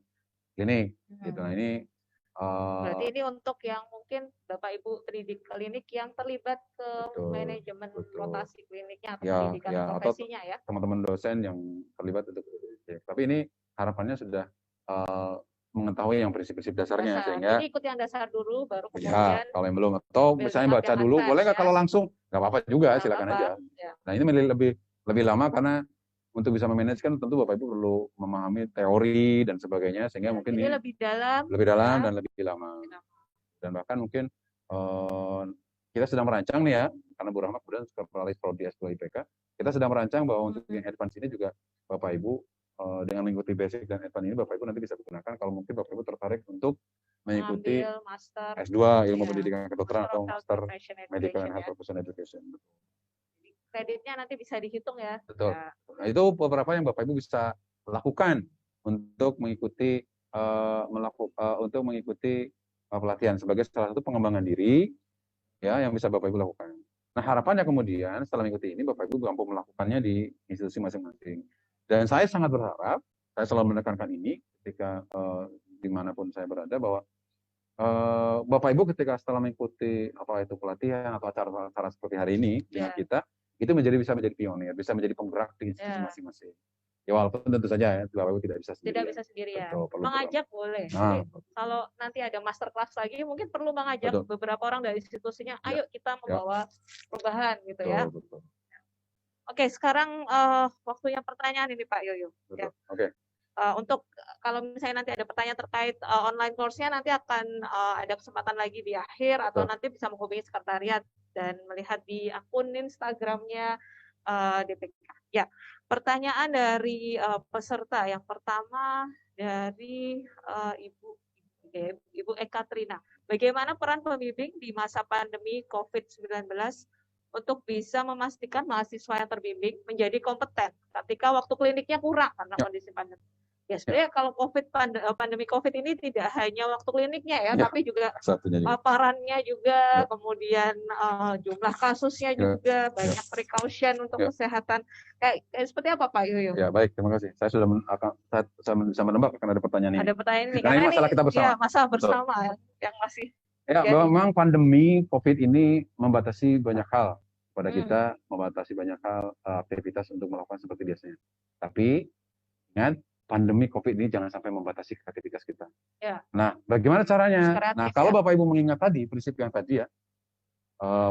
klinik. Gitu. Nah, ini berarti ini untuk yang mungkin Bapak Ibu pendidik klinik yang terlibat ke manajemen rotasi kliniknya atau pendidikan profesinya ya. Teman-teman dosen yang terlibat untuk tapi ini harapannya sudah mengetahui yang prinsip-prinsip dasarnya sehingga jadi ikut yang dasar dulu baru kemudian kalau yang belum atau misalnya baca dulu boleh nggak kalau langsung nggak apa-apa juga silakan aja. Nah, ini lebih lama karena untuk bisa memanage kan tentu Bapak Ibu perlu memahami teori dan sebagainya sehingga mungkin ini lebih dalam dan lebih lama. Dan bahkan mungkin kita sedang merancang nih ya, karena Bu Rahma kemudian kepala prodi S2 IPK, kita sedang merancang bahwa untuk yang advance ini juga Bapak Ibu dengan mengikuti basic dan advance ini Bapak Ibu nanti bisa gunakan kalau mungkin Bapak Ibu tertarik untuk mengikuti S2 ilmu pendidikan kedokteran atau master medical and health professional education. Kreditnya nanti bisa dihitung ya. Betul. Nah, itu beberapa yang Bapak Ibu bisa lakukan untuk mengikuti pelatihan sebagai salah satu pengembangan diri ya yang bisa Bapak Ibu lakukan. Nah, harapannya kemudian setelah mengikuti ini Bapak Ibu mampu melakukannya di institusi masing-masing. Dan saya sangat berharap, saya selalu menekankan ini ketika dimanapun saya berada bahwa Bapak Ibu ketika setelah mengikuti apa itu pelatihan atau acara-acara seperti hari ini dengan kita, itu bisa menjadi pionir, bisa menjadi penggerak di institusi masing-masing. Ya walaupun tentu saja ya, Bapak Ibu tidak bisa sendiri. Tidak bisa sendirian. Mengajak boleh. Nah, kalau nanti ada master class lagi, mungkin perlu mengajak beberapa orang dari institusinya. Ayo kita membawa perubahan gitu ya. Betul. Oke, sekarang waktunya pertanyaan ini Pak Yoyo. Ya. Oke. Untuk kalau misalnya nanti ada pertanyaan terkait online course-nya, nanti akan ada kesempatan lagi di akhir atau nanti bisa menghubungi sekretariat dan melihat di akun Instagram-nya DPK. Ya, pertanyaan dari peserta yang pertama dari Ibu Eka Trina. Bagaimana peran pembimbing di masa pandemi COVID-19 untuk bisa memastikan mahasiswa yang terbimbing menjadi kompeten ketika waktu kliniknya kurang karena kondisi pandemi? Ya sebenarnya kalau pandemi COVID ini tidak hanya waktu kliniknya ya, tapi juga paparannya juga, kemudian jumlah kasusnya juga, banyak precaution untuk kesehatan. Kayak seperti apa Pak Yoyo? Ya baik, terima kasih. Saya sudah bisa menebak akan ada pertanyaan ini. Ada pertanyaan ini, karena ini masalah kita bersama. Ya, masalah bersama yang masih. Ya, memang pandemi COVID ini membatasi banyak hal pada kita, membatasi banyak hal aktivitas untuk melakukan seperti biasanya. Tapi ingat, pandemi COVID ini jangan sampai membatasi kreativitas kita. Ya. Nah, bagaimana caranya? Kreatif, Nah, kalau ya. Bapak Ibu mengingat tadi prinsip yang tadi ya,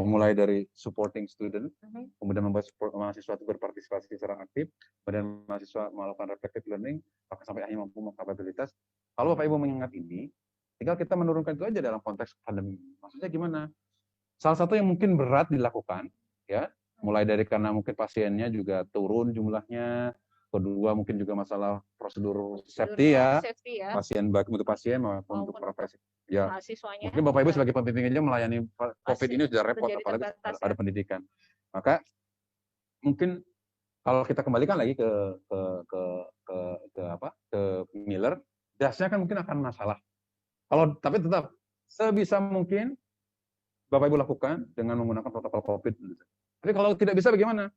mulai dari supporting student, kemudian membuat mahasiswa itu berpartisipasi secara aktif, kemudian mahasiswa melakukan reflective learning, bahkan sampai akhirnya mampu mengkapabilitas. Kalau Bapak Ibu mengingat ini, tinggal kita menurunkan itu aja dalam konteks pandemi. Maksudnya gimana? Salah satu yang mungkin berat dilakukan, ya, mulai dari karena mungkin pasiennya juga turun jumlahnya, kedua mungkin juga masalah prosedur safety ya, pasien baik untuk pasien maupun untuk profesi. Ya, mahasiswanya. Mungkin Bapak Ibu sebagai pembimbing aja melayani COVID ini sudah repot, apalagi ada pendidikan. Maka mungkin kalau kita kembalikan lagi ke Miller, dasarnya kan mungkin akan masalah. Tapi tetap sebisa mungkin Bapak Ibu lakukan dengan menggunakan protokol COVID. Tapi kalau tidak bisa bagaimana?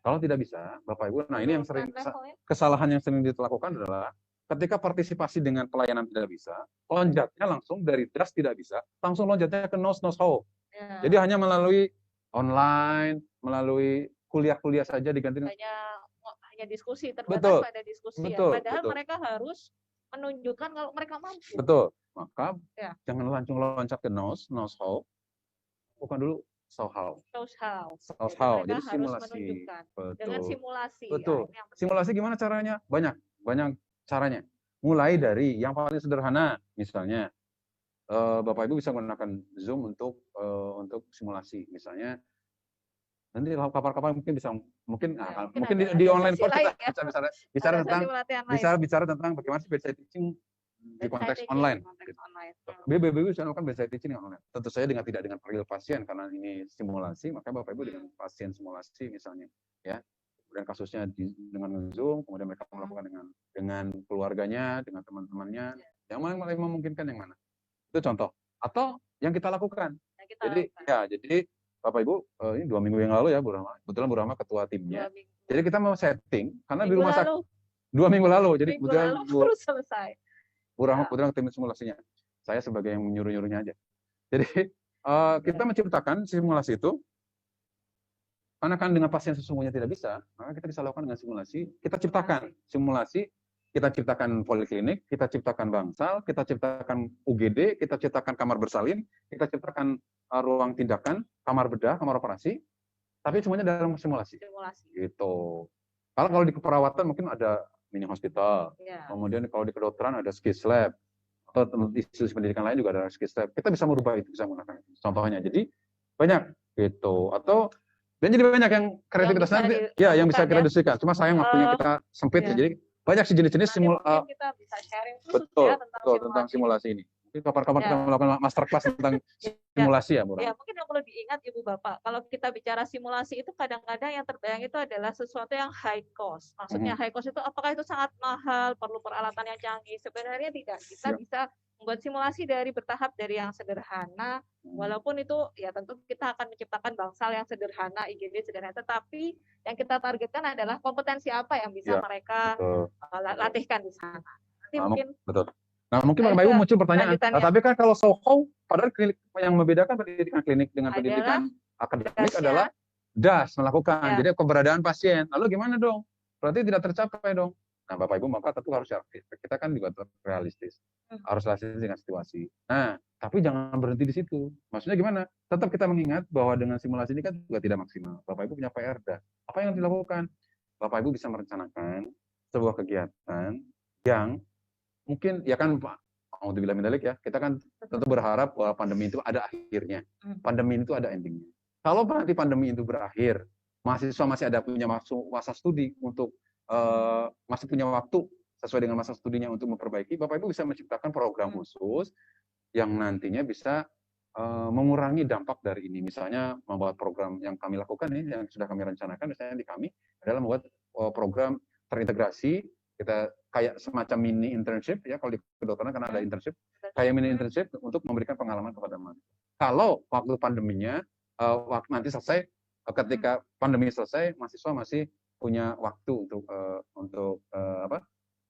Kalau tidak bisa, Bapak Ibu, nah ini yang sering kesalahan yang sering dilakukan adalah ketika partisipasi dengan pelayanan tidak bisa, lonjatnya langsung dari das tidak bisa, langsung lonjatnya ke nos how. Ya. Jadi hanya melalui online, melalui kuliah-kuliah saja diganti. Hanya diskusi, terbatas pada diskusi. Betul, ya. Padahal mereka harus menunjukkan kalau mereka mampu. Betul. Maka jangan langsung loncat ke nos how, bukan dulu how. Jadi simulasi. Dengan simulasi. Betul. Ya, simulasi gimana caranya? Banyak caranya. Mulai dari yang paling sederhana, misalnya Bapak Ibu bisa menggunakan Zoom untuk simulasi, misalnya nanti kapal-kapal mungkin di online course kita bicara tentang bagaimana sih bedside teaching di konteks online. BBB bisa melakukan bedside teaching online. Tentu saja tidak dengan real pasien karena ini simulasi, maka Bapak Ibu dengan pasien simulasi misalnya, ya. Kemudian kasusnya dengan Zoom, kemudian mereka melakukan dengan keluarganya, dengan teman-temannya, yang mana memungkinkan yang mana. Itu contoh. Atau yang kita lakukan. Jadi Bapak Ibu, ini 2 minggu yang lalu ya, Bu Rahma. Kebetulan Bu Rahma ketua timnya. Jadi kita mau setting karena di rumah sakit 2 minggu lalu. Jadi kebetulan baru selesai. Bu Rahma kebetulan tim simulasinya. Saya sebagai yang menyuruh-nyuruhnya aja. Jadi kita menciptakan simulasi itu. Karena kan dengan pasien sesungguhnya tidak bisa, maka kita bisa lakukan dengan simulasi. Kita ciptakan simulasi, kita ciptakan poliklinik, kita ciptakan bangsal, kita ciptakan UGD, kita ciptakan kamar bersalin, kita ciptakan ruang tindakan, kamar bedah, kamar operasi, tapi semuanya dalam simulasi. Gitu. Kalau di keperawatan mungkin ada mini hospital, kemudian kalau di kedokteran ada skills lab, atau institusi pendidikan lain juga ada skills lab. Kita bisa merubah itu, bisa menggunakan itu. Contohnya, jadi banyak gitu. Atau dan jadi banyak yang kreativitasnya yang bisa kita diskusikan. Cuma sayang waktunya kita sempit ya. Jadi banyak sih jenis-jenis simulasi. Kita bisa sharing tentang simulasi ini. Mungkin kapan-kapan kita melakukan masterclass tentang simulasi ya, Bu. Ya, mungkin yang perlu diingat Ibu Bapak, kalau kita bicara simulasi itu kadang-kadang yang terbayang itu adalah sesuatu yang high cost. Maksudnya high cost itu apakah itu sangat mahal, perlu peralatan yang canggih? Sebenarnya tidak. Kita bisa membuat simulasi bertahap dari yang sederhana, walaupun itu ya tentu kita akan menciptakan bangsal yang sederhana, IGD sederhana, tetapi yang kita targetkan adalah kompetensi apa yang bisa mereka latihkan di sana. Nanti mungkin Nah, mungkin Bapak Ibu muncul pertanyaan, tapi kan kalau SOHO, padahal klinik yang membedakan pendidikan klinik dengan pendidikan akademik adalah DAS melakukan. Jadi keberadaan pasien. Lalu gimana dong? Berarti tidak tercapai dong. Nah, Bapak Ibu maka tentu harus kita kan juga realistis. Harus realistis dengan situasi. Nah, tapi jangan berhenti di situ. Maksudnya gimana? Tetap kita mengingat bahwa dengan simulasi ini kan juga tidak maksimal. Bapak Ibu punya PR DAS. Apa yang harus dilakukan? Bapak Ibu bisa merencanakan sebuah kegiatan yang mungkin ya kan Pak, mau dibilang mendalik ya, kita kan tentu berharap bahwa pandemi itu ada akhirnya. Pandemi itu ada endingnya. Kalau nanti pandemi itu berakhir, mahasiswa masih ada punya masa studi untuk masih punya waktu sesuai dengan masa studinya untuk memperbaiki, Bapak Ibu bisa menciptakan program khusus yang nantinya bisa mengurangi dampak dari ini. Misalnya membuat program yang kami lakukan ini, yang sudah kami rencanakan, misalnya di kami adalah membuat program terintegrasi. Kita kayak semacam mini internship ya, kalau di kedokteran karena ada internship, kayak mini internship untuk memberikan pengalaman kepada mahasiswa. Kalau waktu pandeminya waktu nanti selesai, ketika pandemi selesai, mahasiswa masih punya waktu untuk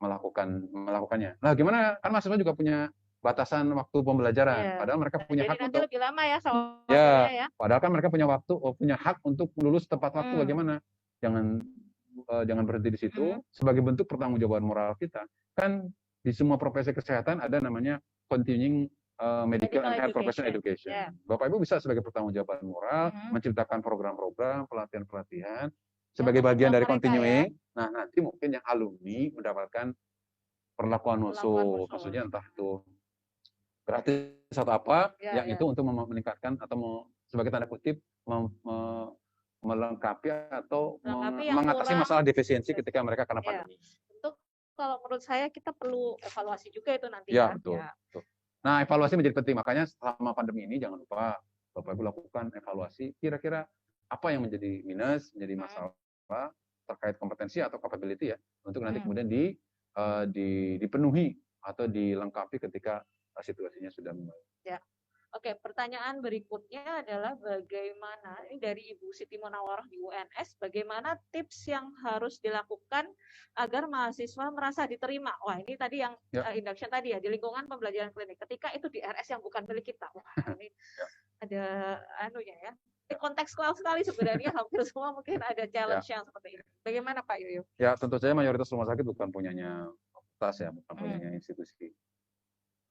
melakukannya. Nah, gimana? Kan mahasiswa juga punya batasan waktu pembelajaran. Padahal mereka punya hak untuk lebih lama ya padahal kan mereka punya hak untuk lulus tepat waktu. Bagaimana? Jangan jangan berhenti di situ. Sebagai bentuk pertanggungjawaban moral kita, kan di semua profesi kesehatan ada namanya continuing medical and health professional education. Bapak Ibu bisa sebagai pertanggungjawaban moral menciptakan program-program pelatihan-pelatihan sebagai bagian dari continuing. Nah, nanti mungkin yang alumni mendapatkan perlakuan khusus, maksudnya entah itu gratis atau apa, yang itu untuk meningkatkan atau sebagai tanda kutip melengkapi atau mengatasi masalah defisiensi ketika mereka kena pandemi. Itu kalau menurut saya kita perlu evaluasi juga itu nanti ya. Betul. Nah, evaluasi menjadi penting. Makanya selama pandemi ini jangan lupa Bapak Ibu lakukan evaluasi kira-kira apa yang menjadi minus, menjadi masalah terkait kompetensi atau capability ya, untuk nanti kemudian dipenuhi atau dilengkapi ketika situasinya sudah membaik. Ya. Oke, pertanyaan berikutnya adalah bagaimana, ini dari Ibu Siti Munawarah di UNS, bagaimana tips yang harus dilakukan agar mahasiswa merasa diterima? Wah, ini tadi yang induction tadi ya, di lingkungan pembelajaran klinik. Ketika itu di RS yang bukan milik kita. Wah, ini ada anunya ya. Ini kontekstual sekali sebenarnya, hampir semua mungkin ada challenge yang seperti ini. Bagaimana Pak Yuyu? Ya, tentu saja mayoritas rumah sakit bukan punyanya fakultas ya, bukan punyanya institusi.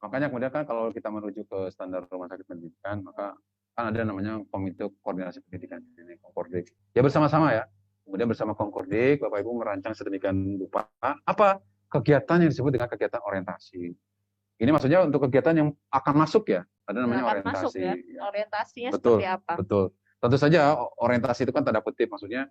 Makanya kemudian kan kalau kita merujuk ke standar rumah sakit pendidikan, maka kan ada namanya Komite Koordinasi Pendidikan ini, Konkordik. Ya bersama-sama ya. Kemudian bersama Konkordik, Bapak Ibu merancang sedemikian rupa apa kegiatan yang disebut dengan kegiatan orientasi. Ini maksudnya untuk kegiatan yang akan masuk ya, ada namanya orientasi. Masuk, ya. Orientasinya betul, seperti apa? Betul. Tentu saja orientasi itu kan tanda kutip, maksudnya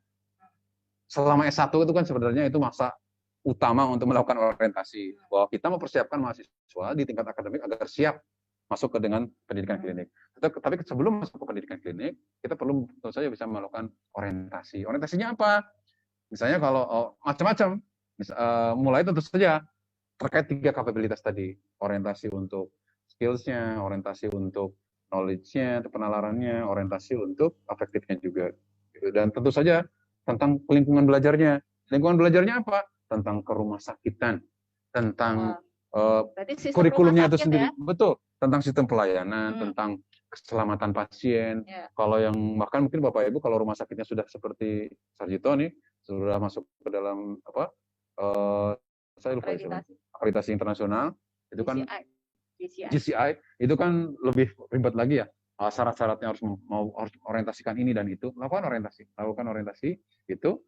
selama S1 itu kan sebenarnya itu masa utama untuk melakukan orientasi, bahwa kita mempersiapkan mahasiswa di tingkat akademik agar siap masuk ke dengan pendidikan klinik. Tapi sebelum masuk ke pendidikan klinik, kita perlu tentu saja bisa melakukan orientasi. Orientasinya apa? Misalnya kalau macam-macam, mulai tentu saja terkait 3 kapabilitas tadi, orientasi untuk skills-nya, orientasi untuk knowledge-nya, penalarannya, orientasi untuk afektifnya juga. Dan tentu saja tentang lingkungan belajarnya. Lingkungan belajarnya apa? Tentang kerumah sakitan, tentang kurikulumnya itu sendiri, betul, tentang sistem pelayanan, tentang keselamatan pasien. Kalau yang bahkan mungkin Bapak Ibu kalau rumah sakitnya sudah seperti Sarjito nih, sudah masuk ke dalam apa? Saya lupa akreditasi internasional, itu kan GCI, itu kan lebih ribet lagi ya. Syarat-syaratnya harus orientasikan ini dan itu, lakukan orientasi itu.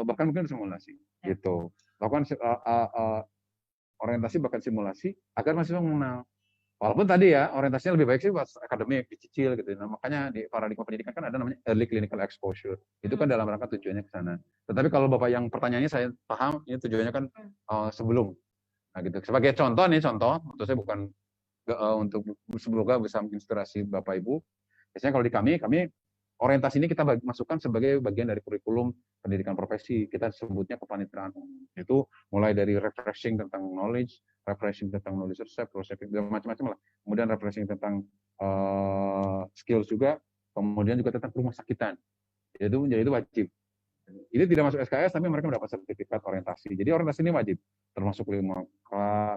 Bahkan mungkin simulasi gitu, lakukan orientasi bahkan simulasi agar mahasiswa mengenal, walaupun tadi ya orientasinya lebih baik sih buat akademik dicicil gitu. Nah, makanya di paradigma pendidikan kan ada namanya early clinical exposure, itu kan dalam rangka tujuannya ke sana. Tetapi kalau Bapak yang pertanyaannya saya paham ini tujuannya kan sebelum, nah gitu, sebagai contoh untuk saya bukan untuk semoga bisa menginspirasi Bapak Ibu. Biasanya kalau di kami orientasi ini kita masukkan sebagai bagian dari kurikulum pendidikan profesi. Kita sebutnya kepanitiaan. Itu mulai dari refreshing tentang knowledge, refreshing tentang knowledge research, macam-macam lah. Kemudian refreshing tentang skills juga, kemudian juga tentang rumah sakitan. Itu wajib. Ini tidak masuk SKS, tapi mereka mendapat sertifikat orientasi. Jadi orientasi ini wajib, termasuk 5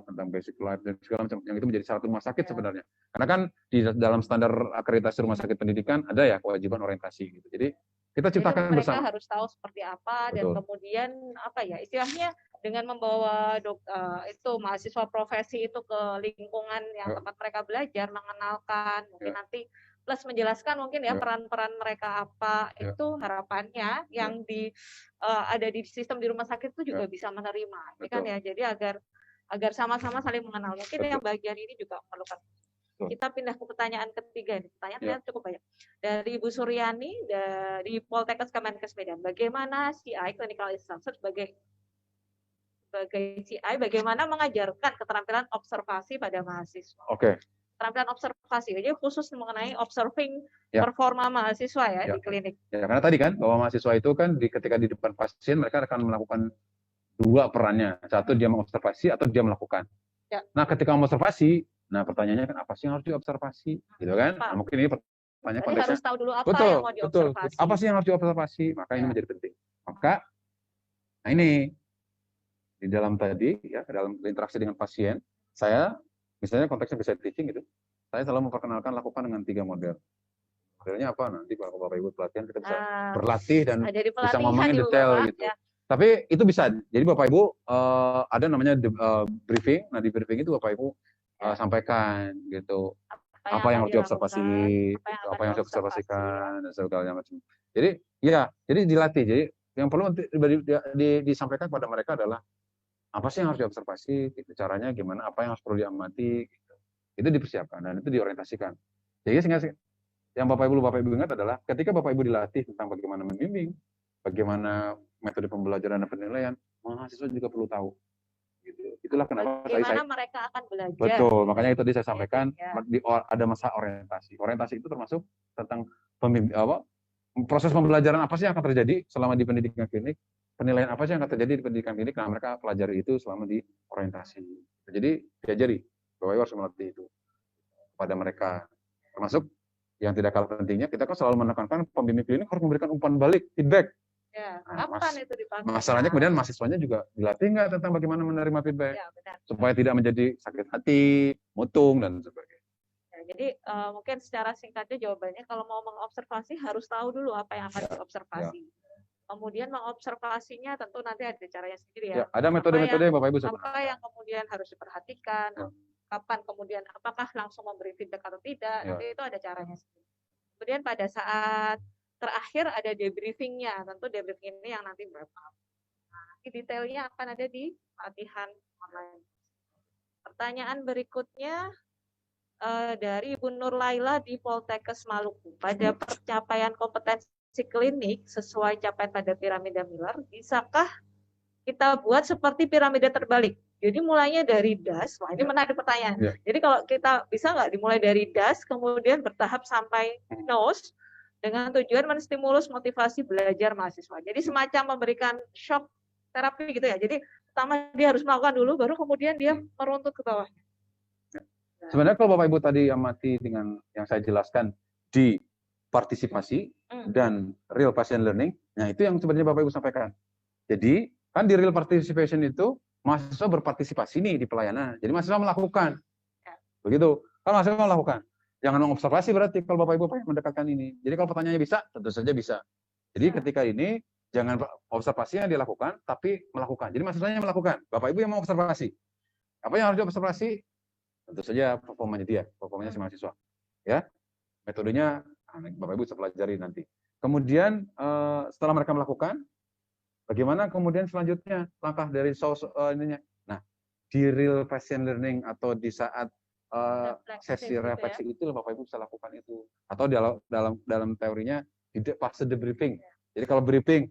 tentang basic life dan segala macam. Yang itu menjadi syarat rumah sakit sebenarnya. Karena kan di dalam standar akreditasi rumah sakit pendidikan ada ya kewajiban orientasi. Gitu. Jadi kita ciptakan mereka bersama. Mereka harus tahu seperti apa. Betul. Dan kemudian apa ya istilahnya dengan membawa itu mahasiswa profesi itu ke lingkungan yang tempat mereka belajar, mengenalkan, mungkin nanti plus menjelaskan mungkin ya peran-peran mereka apa, itu harapannya yang ada di sistem di rumah sakit itu juga bisa menerima, kan ya. Jadi agar sama-sama saling mengenal. Mungkin yang bagian ini juga memerlukan. Kita pindah ke pertanyaan ketiga ini. Pertanyaan cukup banyak. Dari Ibu Suryani dari Poltekkes Kemenkes Medan. Bagaimana CI Clinical Instructor sebagai CI, bagaimana mengajarkan keterampilan observasi pada mahasiswa? Oke. Keterampilan observasi, jadi khusus mengenai observing performa mahasiswa ya di klinik. Ya, karena tadi kan bahwa mahasiswa itu kan ketika di depan pasien mereka akan melakukan 2 perannya. Satu dia mengobservasi atau dia melakukan. Nah, ketika mengobservasi, nah pertanyaannya kan apa sih yang harus diobservasi, gitu kan? Nah, mungkin ini pertanyaan konteksnya. Harus tahu dulu apa yang mau diobservasi. Apa sih yang harus diobservasi? Maka ini menjadi penting. Maka, nah ini di dalam tadi ya dalam interaksi dengan pasien, saya misalnya konteksnya bisa teaching gitu, saya selalu memperkenalkan lakukan dengan 3 model. Modelnya apa? Nanti kalau Bapak Ibu pelatihan kita bisa berlatih dan jadi bisa ngomongin Ibu detail Bapak, gitu. ya. Tapi itu bisa. Jadi Bapak Ibu ada namanya briefing. Nah di briefing itu Bapak Ibu sampaikan gitu. Apa yang harus diobservasi, apa yang harus diobservasikan dan segala macam. Jadi ya, jadi dilatih. Jadi yang perlu disampaikan kepada mereka adalah apa sih yang harus diobservasi, gitu. Caranya gimana, apa yang harus perlu diamati, gitu. Itu dipersiapkan dan itu diorientasikan. Jadi yang Bapak Ibu ingat adalah ketika Bapak Ibu dilatih tentang bagaimana membimbing, bagaimana metode pembelajaran dan penilaian, mahasiswa juga perlu tahu. Gitu. Itulah kenapa bagaimana mereka akan belajar. Betul, makanya itu tadi saya sampaikan ada masa orientasi. Orientasi itu termasuk tentang proses pembelajaran apa sih yang akan terjadi selama di pendidikan klinik, penilaian apa sih yang akan terjadi di pendidikan klinik, nah mereka pelajari itu selama di orientasi. Jadi diajari, Bapak Ibu harus melatih itu kepada mereka. Termasuk yang tidak kalah pentingnya, kita kan selalu menekankan pembimbing klinik harus memberikan umpan balik, feedback. Ya, kapan itu dipakai? Masalahnya kemudian mahasiswanya juga dilatih nggak tentang bagaimana menerima feedback, supaya tidak menjadi sakit hati, mutung, dan sebagainya. Ya, jadi mungkin secara singkatnya jawabannya, kalau mau mengobservasi harus tahu dulu apa yang akan diobservasi. Kemudian mengobservasinya tentu nanti ada caranya sendiri ya. Ada metode-metode yang Bapak Ibu apa yang kemudian harus diperhatikan, kapan kemudian apakah langsung memberi feedback atau tidak, nanti itu ada caranya sendiri. Kemudian pada saat terakhir ada debriefingnya, tentu debriefing ini yang nanti berapa. Nanti detailnya akan ada di latihan online. Pertanyaan berikutnya dari Ibu Nur Laila di Poltekkes Maluku. Pada pencapaian kompetensi klinik sesuai capaian pada piramida Miller, bisakah kita buat seperti piramida terbalik? Jadi mulainya dari DAS, wah ini menarik pertanyaan. Jadi kalau kita bisa nggak dimulai dari DAS, kemudian bertahap sampai NOS, dengan tujuan menstimulus motivasi belajar mahasiswa. Jadi semacam memberikan shock terapi gitu ya. Jadi pertama dia harus melakukan dulu, baru kemudian dia meruntut ke bawahnya. Sebenarnya kalau Bapak Ibu tadi amati dengan yang saya jelaskan di partisipasi dan real patient learning, nah itu yang sebenarnya Bapak Ibu sampaikan. Jadi kan di real participation itu mahasiswa berpartisipasi nih di pelayanan. Jadi mahasiswa melakukan. Begitu. Kan mahasiswa melakukan. Jangan mengobservasi berarti kalau Bapak Ibu pengen mendekatkan ini. Jadi kalau pertanyaannya bisa, tentu saja bisa. Jadi ketika ini jangan observasi yang dilakukan, tapi melakukan. Jadi mahasiswanya melakukan. Bapak Ibu yang mau observasi. Apa yang harus diobservasi? Tentu saja performanya dia, performanya si mahasiswa. Ya, metodenya Bapak Ibu bisa pelajari nanti. Kemudian setelah mereka melakukan, bagaimana kemudian selanjutnya langkah dari ininya. Nah, di real patient learning atau di saat sesi refleksi itu Bapak Ibu bisa lakukan itu. Atau dalam teorinya di fase debriefing. Jadi kalau briefing,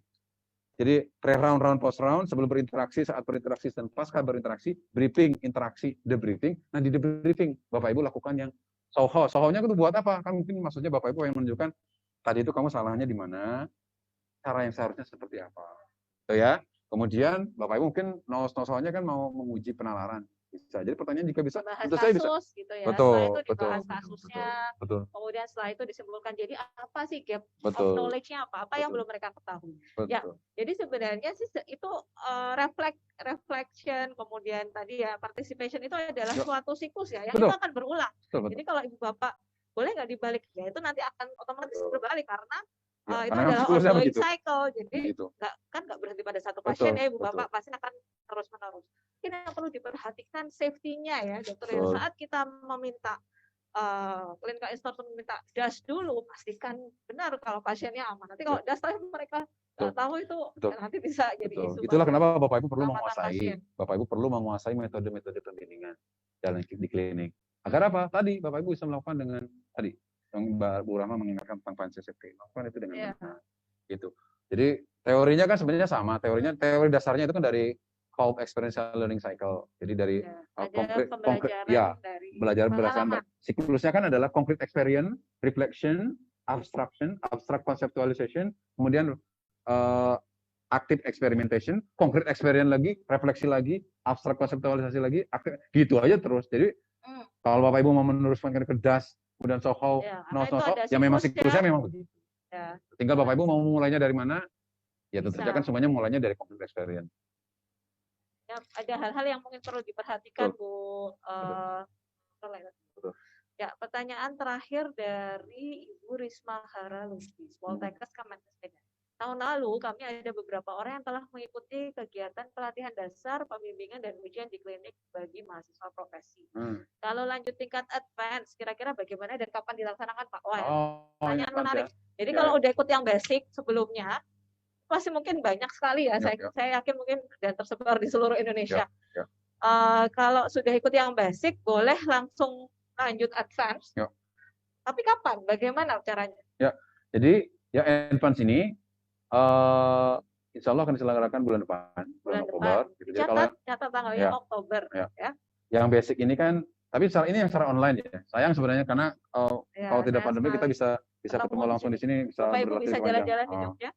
jadi pre-round, round, post-round, sebelum berinteraksi, saat berinteraksi, dan pasca berinteraksi, briefing, interaksi, debriefing. Nah di debriefing Bapak Ibu lakukan yang soho. Sohonya itu buat apa? Kan mungkin maksudnya Bapak Ibu yang menunjukkan tadi itu kamu salahnya di mana, cara yang seharusnya seperti apa. So, ya. Kemudian Bapak Ibu mungkin soalnya kan mau menguji penalaran. Bisa. Jadi pertanyaan jika bisa, tentu saja bisa. Gitu ya. Betul, setelah itu dibahas kasusnya, kemudian setelah itu disimpulkan. Jadi apa sih gap of knowledge-nya apa yang belum mereka ketahui. Ya, jadi sebenarnya sih itu reflection, kemudian tadi ya participation itu adalah suatu siklus ya, yang itu akan berulang. Jadi kalau Ibu Bapak boleh nggak dibalik, ya itu nanti akan otomatis berbalik karena itu adalah ongoing cycle, jadi nggak berhenti pada satu pasien ya Ibu Bapak, pasti akan terus menerus. Ini yang perlu diperhatikan safety-nya ya dokter. Saat kita meminta clinical instructor meminta DAS dulu, pastikan benar kalau pasiennya aman. Nanti kalau DAS tapi mereka nggak tahu itu nanti bisa jadi isu. Itulah kenapa Bapak Ibu perlu menguasai. Bapak Ibu perlu menguasai metode-metode pembimbingan dalam di klinik. Agar apa? Tadi Bapak Ibu bisa melakukan dengan tadi yang Bu Rahma mengingatkan tentang pancasila safety, lakukan itu dengan benar. Gitu. Jadi teorinya kan sebenarnya sama. Teori dasarnya itu kan dari Kolb Experiential Learning Cycle. Jadi dari belajar berdasarkan siklusnya kan adalah concrete experience, reflection, abstract conceptualization, kemudian active experimentation, concrete experience lagi, refleksi lagi, abstract conceptualisasi lagi, gitu aja terus. Jadi kalau Bapak Ibu mau meneruskan ke DAS, kemudian Soho, ya memang siklusnya memang begitu. Tinggal Bapak Ibu mau mulainya dari mana, ya tentu saja kan semuanya mulainya dari concrete experience. Ya, ada hal-hal yang mungkin perlu diperhatikan Bu. Ya, pertanyaan terakhir dari Ibu Risma Haralubis, Poltekkes Kemenkes Medan. Tahun lalu kami ada beberapa orang yang telah mengikuti kegiatan pelatihan dasar, pembimbingan dan ujian di klinik bagi mahasiswa profesi. Kalau lanjut tingkat advance, kira-kira bagaimana dan kapan dilaksanakan, Pak? Wah, pertanyaan menarik. Jadi kalau udah ikut yang basic sebelumnya, pasti mungkin banyak sekali ya. Saya yakin mungkin dan tersebar di seluruh Indonesia. Kalau sudah ikut yang basic, boleh langsung lanjut advance. Tapi kapan? Bagaimana caranya? Ya, jadi ya advance ini insya Allah akan diselenggarakan bulan depan, bulan Oktober. Gitu. Jadi catat tanggalnya Oktober. Ya. Yang basic ini kan, tapi ini yang secara online ya. Sayang sebenarnya karena kalau tidak pandemi kita bisa ketemu langsung di sini, bisa berlatih jalan-jalan di Jogja.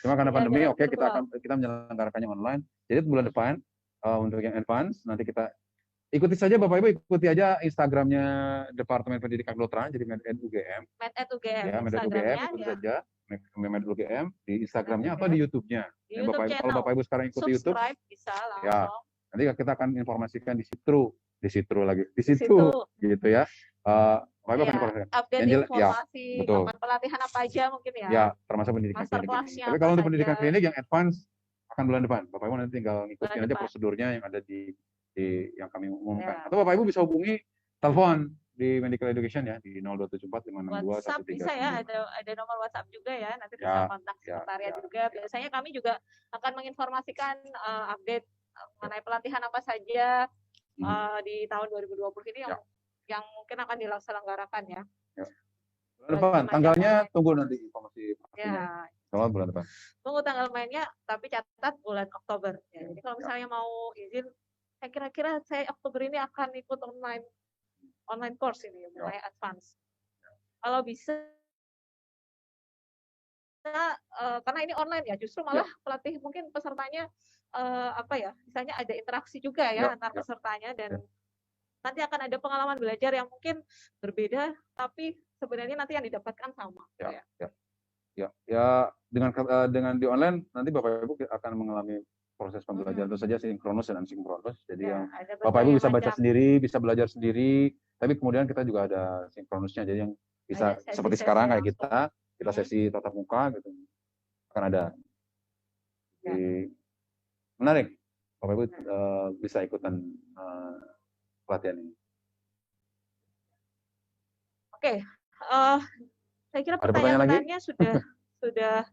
Cuma karena pandemi, kita menyelenggarakannya online. Jadi bulan depan untuk yang advance nanti kita ikuti saja Bapak Ibu, ikuti aja Instagramnya Departemen Pendidikan Kedokteran, jadi Med.ugm. Med.ugm. Ya, Med.ugm, ikuti saja Med.ugm di Instagramnya atau di YouTube-nya. Kalau Bapak Ibu sekarang ikuti YouTube, bisa langsung. Ya, nanti kita akan informasikan di situ gitu ya. Bapak Ibu akan informasikan. Update informasi, kapan pelatihan apa aja mungkin ya. Ya, termasuk pendidikan klinik. Tapi kalau untuk pendidikan klinik yang advance akan bulan depan. Bapak Ibu nanti tinggal ngikutin aja prosedurnya yang ada di yang kami umumkan. Atau Bapak Ibu bisa hubungi telepon di Medical Education ya di 0274 562 WhatsApp bisa ya, ada nomor WhatsApp juga ya, nanti bisa kontak sekretariat juga. Biasanya kami juga akan menginformasikan update mengenai pelatihan apa saja di tahun 2020 ini yang mungkin akan diselenggarakan ya. Bulan depan, tanggalnya tunggu nanti informasi pastinya. Soal bulan depan. Tunggu tanggal mainnya, tapi catat bulan Oktober. Ya. Jadi kalau misalnya mau izin, saya kira-kira saya Oktober ini akan ikut online course ini, mulai advance. Kalau bisa, karena ini online ya, justru malah pelatih mungkin pesertanya misalnya ada interaksi juga ya antar pesertanya dan nanti akan ada pengalaman belajar yang mungkin berbeda, tapi sebenarnya nanti yang didapatkan sama. Ya dengan di online nanti Bapak Ibu akan mengalami proses pembelajaran itu saja sinkronus dan asinkronus. Jadi yang Bapak Ibu bisa baca sendiri, bisa belajar sendiri, tapi kemudian kita juga ada sinkronusnya. Jadi yang bisa seperti sekarang kayak kita sesi tatap muka gitu. Akan ada. Jadi, menarik. Bapak Ibu bisa ikutan pelatihan ini. Oke. Saya kira pertanyaan-pertanyaannya sudah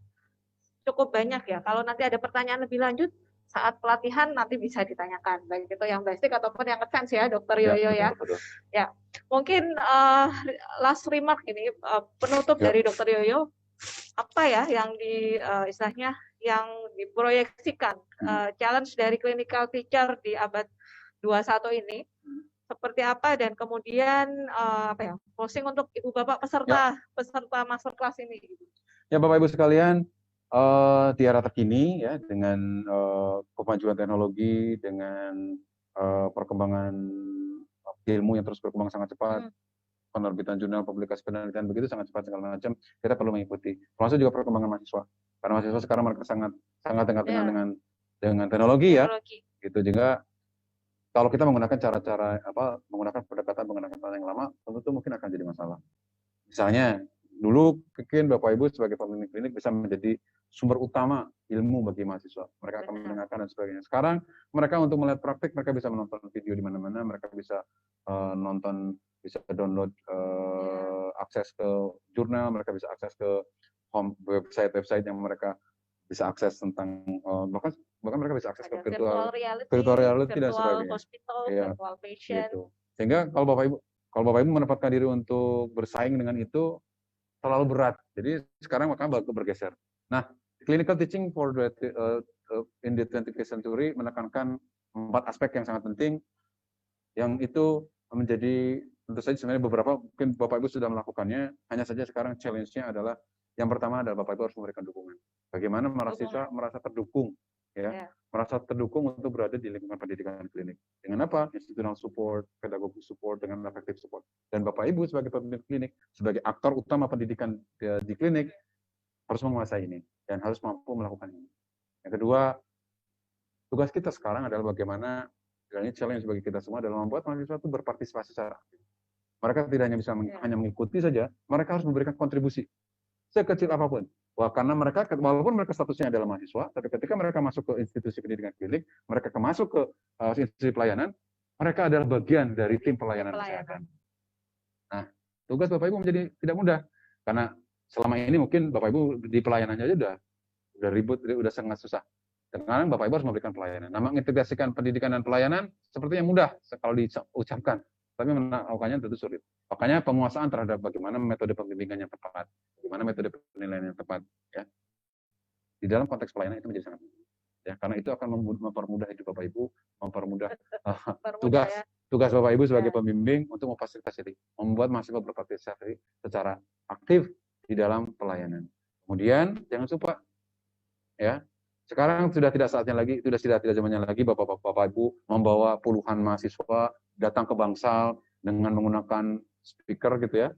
cukup banyak ya. Kalau nanti ada pertanyaan lebih lanjut saat pelatihan nanti bisa ditanyakan, baik itu yang basic ataupun yang advance ya, Dokter Yoyo ya. Betul. Ya, mungkin last remark ini penutup dari Dokter Yoyo, apa ya yang istilahnya yang diproyeksikan challenge dari clinical teacher di abad 21 ini seperti apa dan kemudian closing untuk Ibu Bapak peserta masterclass ini. Ya Bapak Ibu sekalian, di era terkini ya dengan kemajuan teknologi, dengan perkembangan ilmu yang terus berkembang sangat cepat, penerbitan jurnal, publikasi penelitian begitu sangat cepat segala macam, kita perlu mengikuti. Termasuk juga perkembangan mahasiswa. Karena mahasiswa sekarang mereka sangat dekat dengan teknologi ya. Gitu juga kalau kita menggunakan menggunakan pendekatan yang lama, tentu mungkin akan jadi masalah. Misalnya dulu mungkin Bapak Ibu sebagai pemimpin klinik bisa menjadi sumber utama ilmu bagi mahasiswa. Mereka akan mendengarkan dan sebagainya. Sekarang mereka untuk melihat praktik, mereka bisa menonton video di mana-mana, mereka bisa bisa download akses ke jurnal, mereka bisa akses ke website yang mereka bisa akses tentang bahkan mereka bisa akses ke virtual reality dan sebagainya. Hospital, virtual patient. Gitu. Sehingga kalau Bapak Ibu menempatkan diri untuk bersaing dengan itu terlalu berat. Jadi sekarang makanya bergeser. Nah, clinical teaching in the 21st century menekankan 4 aspek yang sangat penting, yang itu menjadi tentu saja sebenarnya beberapa mungkin Bapak Ibu sudah melakukannya. Hanya saja sekarang challenge-nya adalah yang pertama adalah Bapak Ibu harus memberikan dukungan. Bagaimana mahasiswa merasa terdukung, merasa terdukung untuk berada di lingkungan pendidikan klinik. Dengan apa? Institutional support, pedagogic support, dengan effective support. Dan Bapak Ibu sebagai pemimpin klinik, sebagai aktor utama pendidikan di klinik, harus menguasai ini dan harus mampu melakukan ini. Yang kedua, tugas kita sekarang adalah bagaimana, ini challenge bagi kita semua adalah membuat mahasiswa itu berpartisipasi secara aktif. Mereka tidak hanya bisa hanya mengikuti saja, mereka harus memberikan kontribusi sekecil apapun. Wah, karena mereka walaupun mereka statusnya adalah mahasiswa, tapi ketika mereka masuk ke institusi pendidikan klinik, mereka masuk ke institusi pelayanan, mereka adalah bagian dari tim pelayanan kesehatan. Nah, tugas Bapak Ibu menjadi tidak mudah karena selama ini mungkin Bapak Ibu di pelayanannya aja udah ribut, udah sangat susah. Sekarang Bapak Ibu harus memberikan pelayanan. Nah, mengintegrasikan pendidikan dan pelayanan sepertinya mudah kalau diucapkan, tapi melakukannya tentu sulit. Makanya penguasaan terhadap bagaimana metode pembimbingan yang tepat, bagaimana metode penilaian yang tepat, ya di dalam konteks pelayanan itu menjadi sangat penting. Ya, karena itu akan mempermudah hidup Bapak Ibu, mempermudah tugas Bapak Ibu sebagai pembimbing untuk memfasilitasi, membuat mahasiswa berpartisipasi secara aktif di dalam pelayanan. Kemudian jangan lupa, ya sekarang sudah tidak saatnya lagi, sudah tidak zamannya lagi Bapak Ibu membawa puluhan mahasiswa datang ke Bangsal dengan menggunakan speaker gitu ya,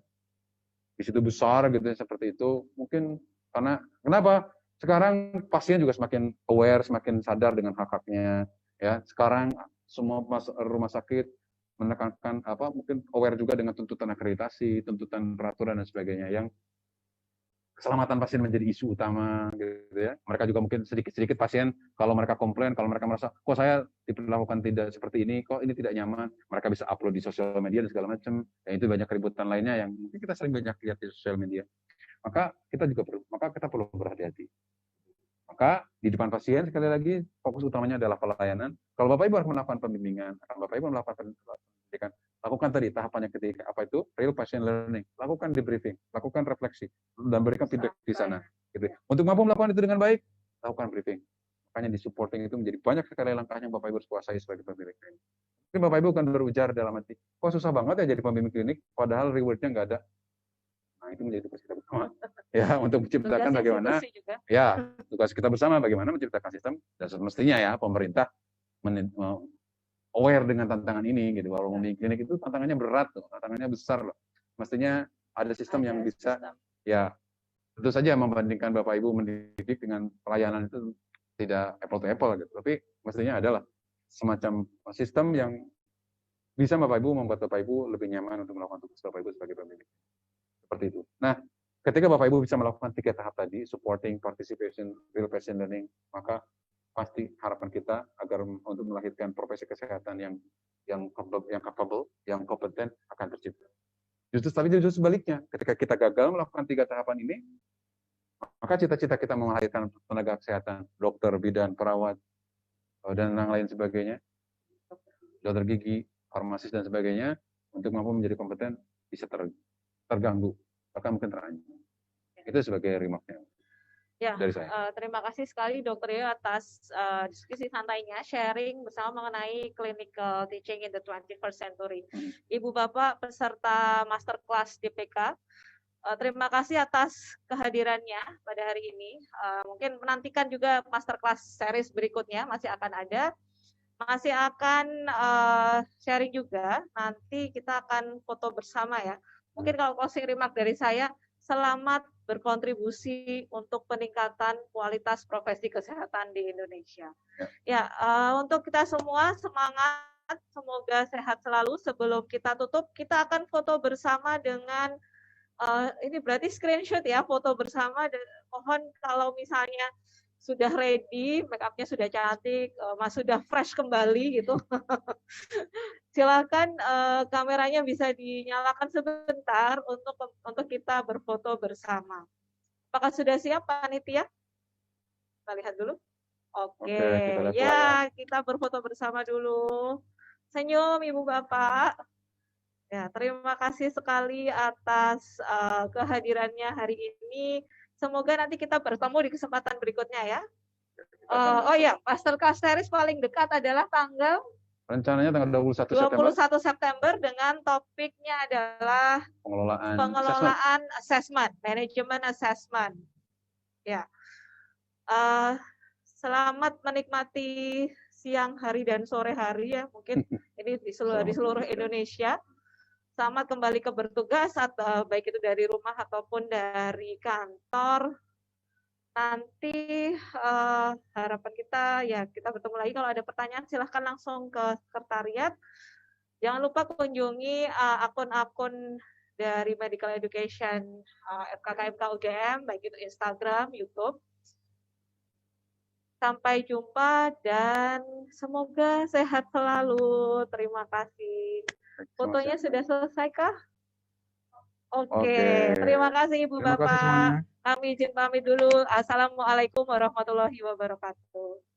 di situ besar gitu ya, seperti itu. Mungkin karena kenapa? Sekarang pasien juga semakin aware, semakin sadar dengan hak-haknya. Ya, sekarang semua rumah sakit menekankan mungkin aware juga dengan tuntutan akreditasi, tuntutan peraturan dan sebagainya yang keselamatan pasien menjadi isu utama gitu ya. Mereka juga mungkin sedikit-sedikit pasien kalau mereka komplain, kalau mereka merasa kok saya diperlakukan tidak seperti ini, kok ini tidak nyaman, mereka bisa upload di sosial media dan segala macam. Dan itu banyak keributan lainnya yang mungkin kita sering banyak lihat di sosial media. Maka kita perlu berhati-hati. Maka di depan pasien sekali lagi fokus utamanya adalah pelayanan. Kalau Bapak Ibu harus melakukan pembimbingan, Bapak Ibu melakukan pendidikan, lakukan tadi tahapannya ketika apa itu real patient learning, lakukan debriefing, lakukan refleksi dan berikan feedback di sana. Gitu. Untuk mampu melakukan itu dengan baik, lakukan briefing. Makanya di supporting itu menjadi banyak sekali langkah yang Bapak Ibu harus kuasai sebagai pembimbing klinik. Mungkin Bapak Ibu akan berujar dalam hati, kok susah banget ya jadi pembimbing klinik, padahal rewardnya nggak ada. Nah, itu menjadi tugas kita bersama. Ya, untuk menciptakan bagaimana, ya, tugas kita bersama bagaimana menciptakan sistem, dan semestinya ya, pemerintah aware dengan tantangan ini, gitu. Kalau membimbing klinik itu tantangannya berat, loh, tantangannya besar, loh. Mestinya ada sistem yang bisa, ya, tentu saja membandingkan Bapak Ibu mendidik dengan pelayanan itu tidak apple to apple, gitu. Tapi mestinya adalah semacam sistem yang bisa Bapak Ibu membuat Bapak Ibu lebih nyaman untuk melakukan tugas Bapak Ibu sebagai pembimbing. Seperti itu. Nah, ketika Bapak Ibu bisa melakukan 3 tahap tadi, supporting, participation, real patient learning, maka pasti harapan kita agar untuk melahirkan profesi kesehatan yang capable, yang kompeten akan tercipta. Justru sebaliknya, ketika kita gagal melakukan 3 tahapan ini, maka cita-cita kita melahirkan tenaga kesehatan, dokter, bidan, perawat, dan yang lain sebagainya, dokter gigi, farmasis dan sebagainya, untuk mampu menjadi kompeten bisa terganggu, bahkan mungkin terancam. Itu sebagai remarknya dari saya. Terima kasih sekali Dr. Rio atas diskusi santainya, sharing bersama mengenai clinical teaching in the 21st century. Ibu Bapak peserta masterclass DPK, terima kasih atas kehadirannya pada hari ini. Mungkin menantikan juga masterclass series berikutnya, masih akan ada. Masih akan sharing juga, nanti kita akan foto bersama ya. Mungkin kalau closing remark dari saya, selamat berkontribusi untuk peningkatan kualitas profesi kesehatan di Indonesia. Ya, untuk kita semua semangat, semoga sehat selalu. Sebelum kita tutup, kita akan foto bersama dengan, ini berarti screenshot ya, foto bersama. Mohon kalau misalnya sudah ready, make up-nya sudah cantik, Mas sudah fresh kembali gitu. Silakan kameranya bisa dinyalakan sebentar untuk kita berfoto bersama. Apakah sudah siap panitia? Kita lihat dulu. Oke, ya kita berfoto bersama dulu. Senyum Ibu Bapak. Ya, terima kasih sekali atas kehadirannya hari ini. Semoga nanti kita bertemu di kesempatan berikutnya ya. Oh ya, masterclass series paling dekat adalah tanggal rencananya tanggal 21 September dengan topiknya adalah pengelolaan assessment, manajemen assessment. Ya, selamat menikmati siang hari dan sore hari ya, mungkin ini di seluruh Indonesia. Selamat kembali ke bertugas, atau baik itu dari rumah ataupun dari kantor. Nanti harapan kita ya kita bertemu lagi. Kalau ada pertanyaan silahkan langsung ke sekretariat. Jangan lupa kunjungi akun-akun dari Medical Education FKKMK UGM, baik itu Instagram, YouTube. Sampai jumpa dan semoga sehat selalu. Terima kasih. Fotonya sudah selesai kah? Oke, terima kasih Ibu Terima kasih semuanya. Bapak. Kami izin pamit dulu. Assalamualaikum warahmatullahi wabarakatuh.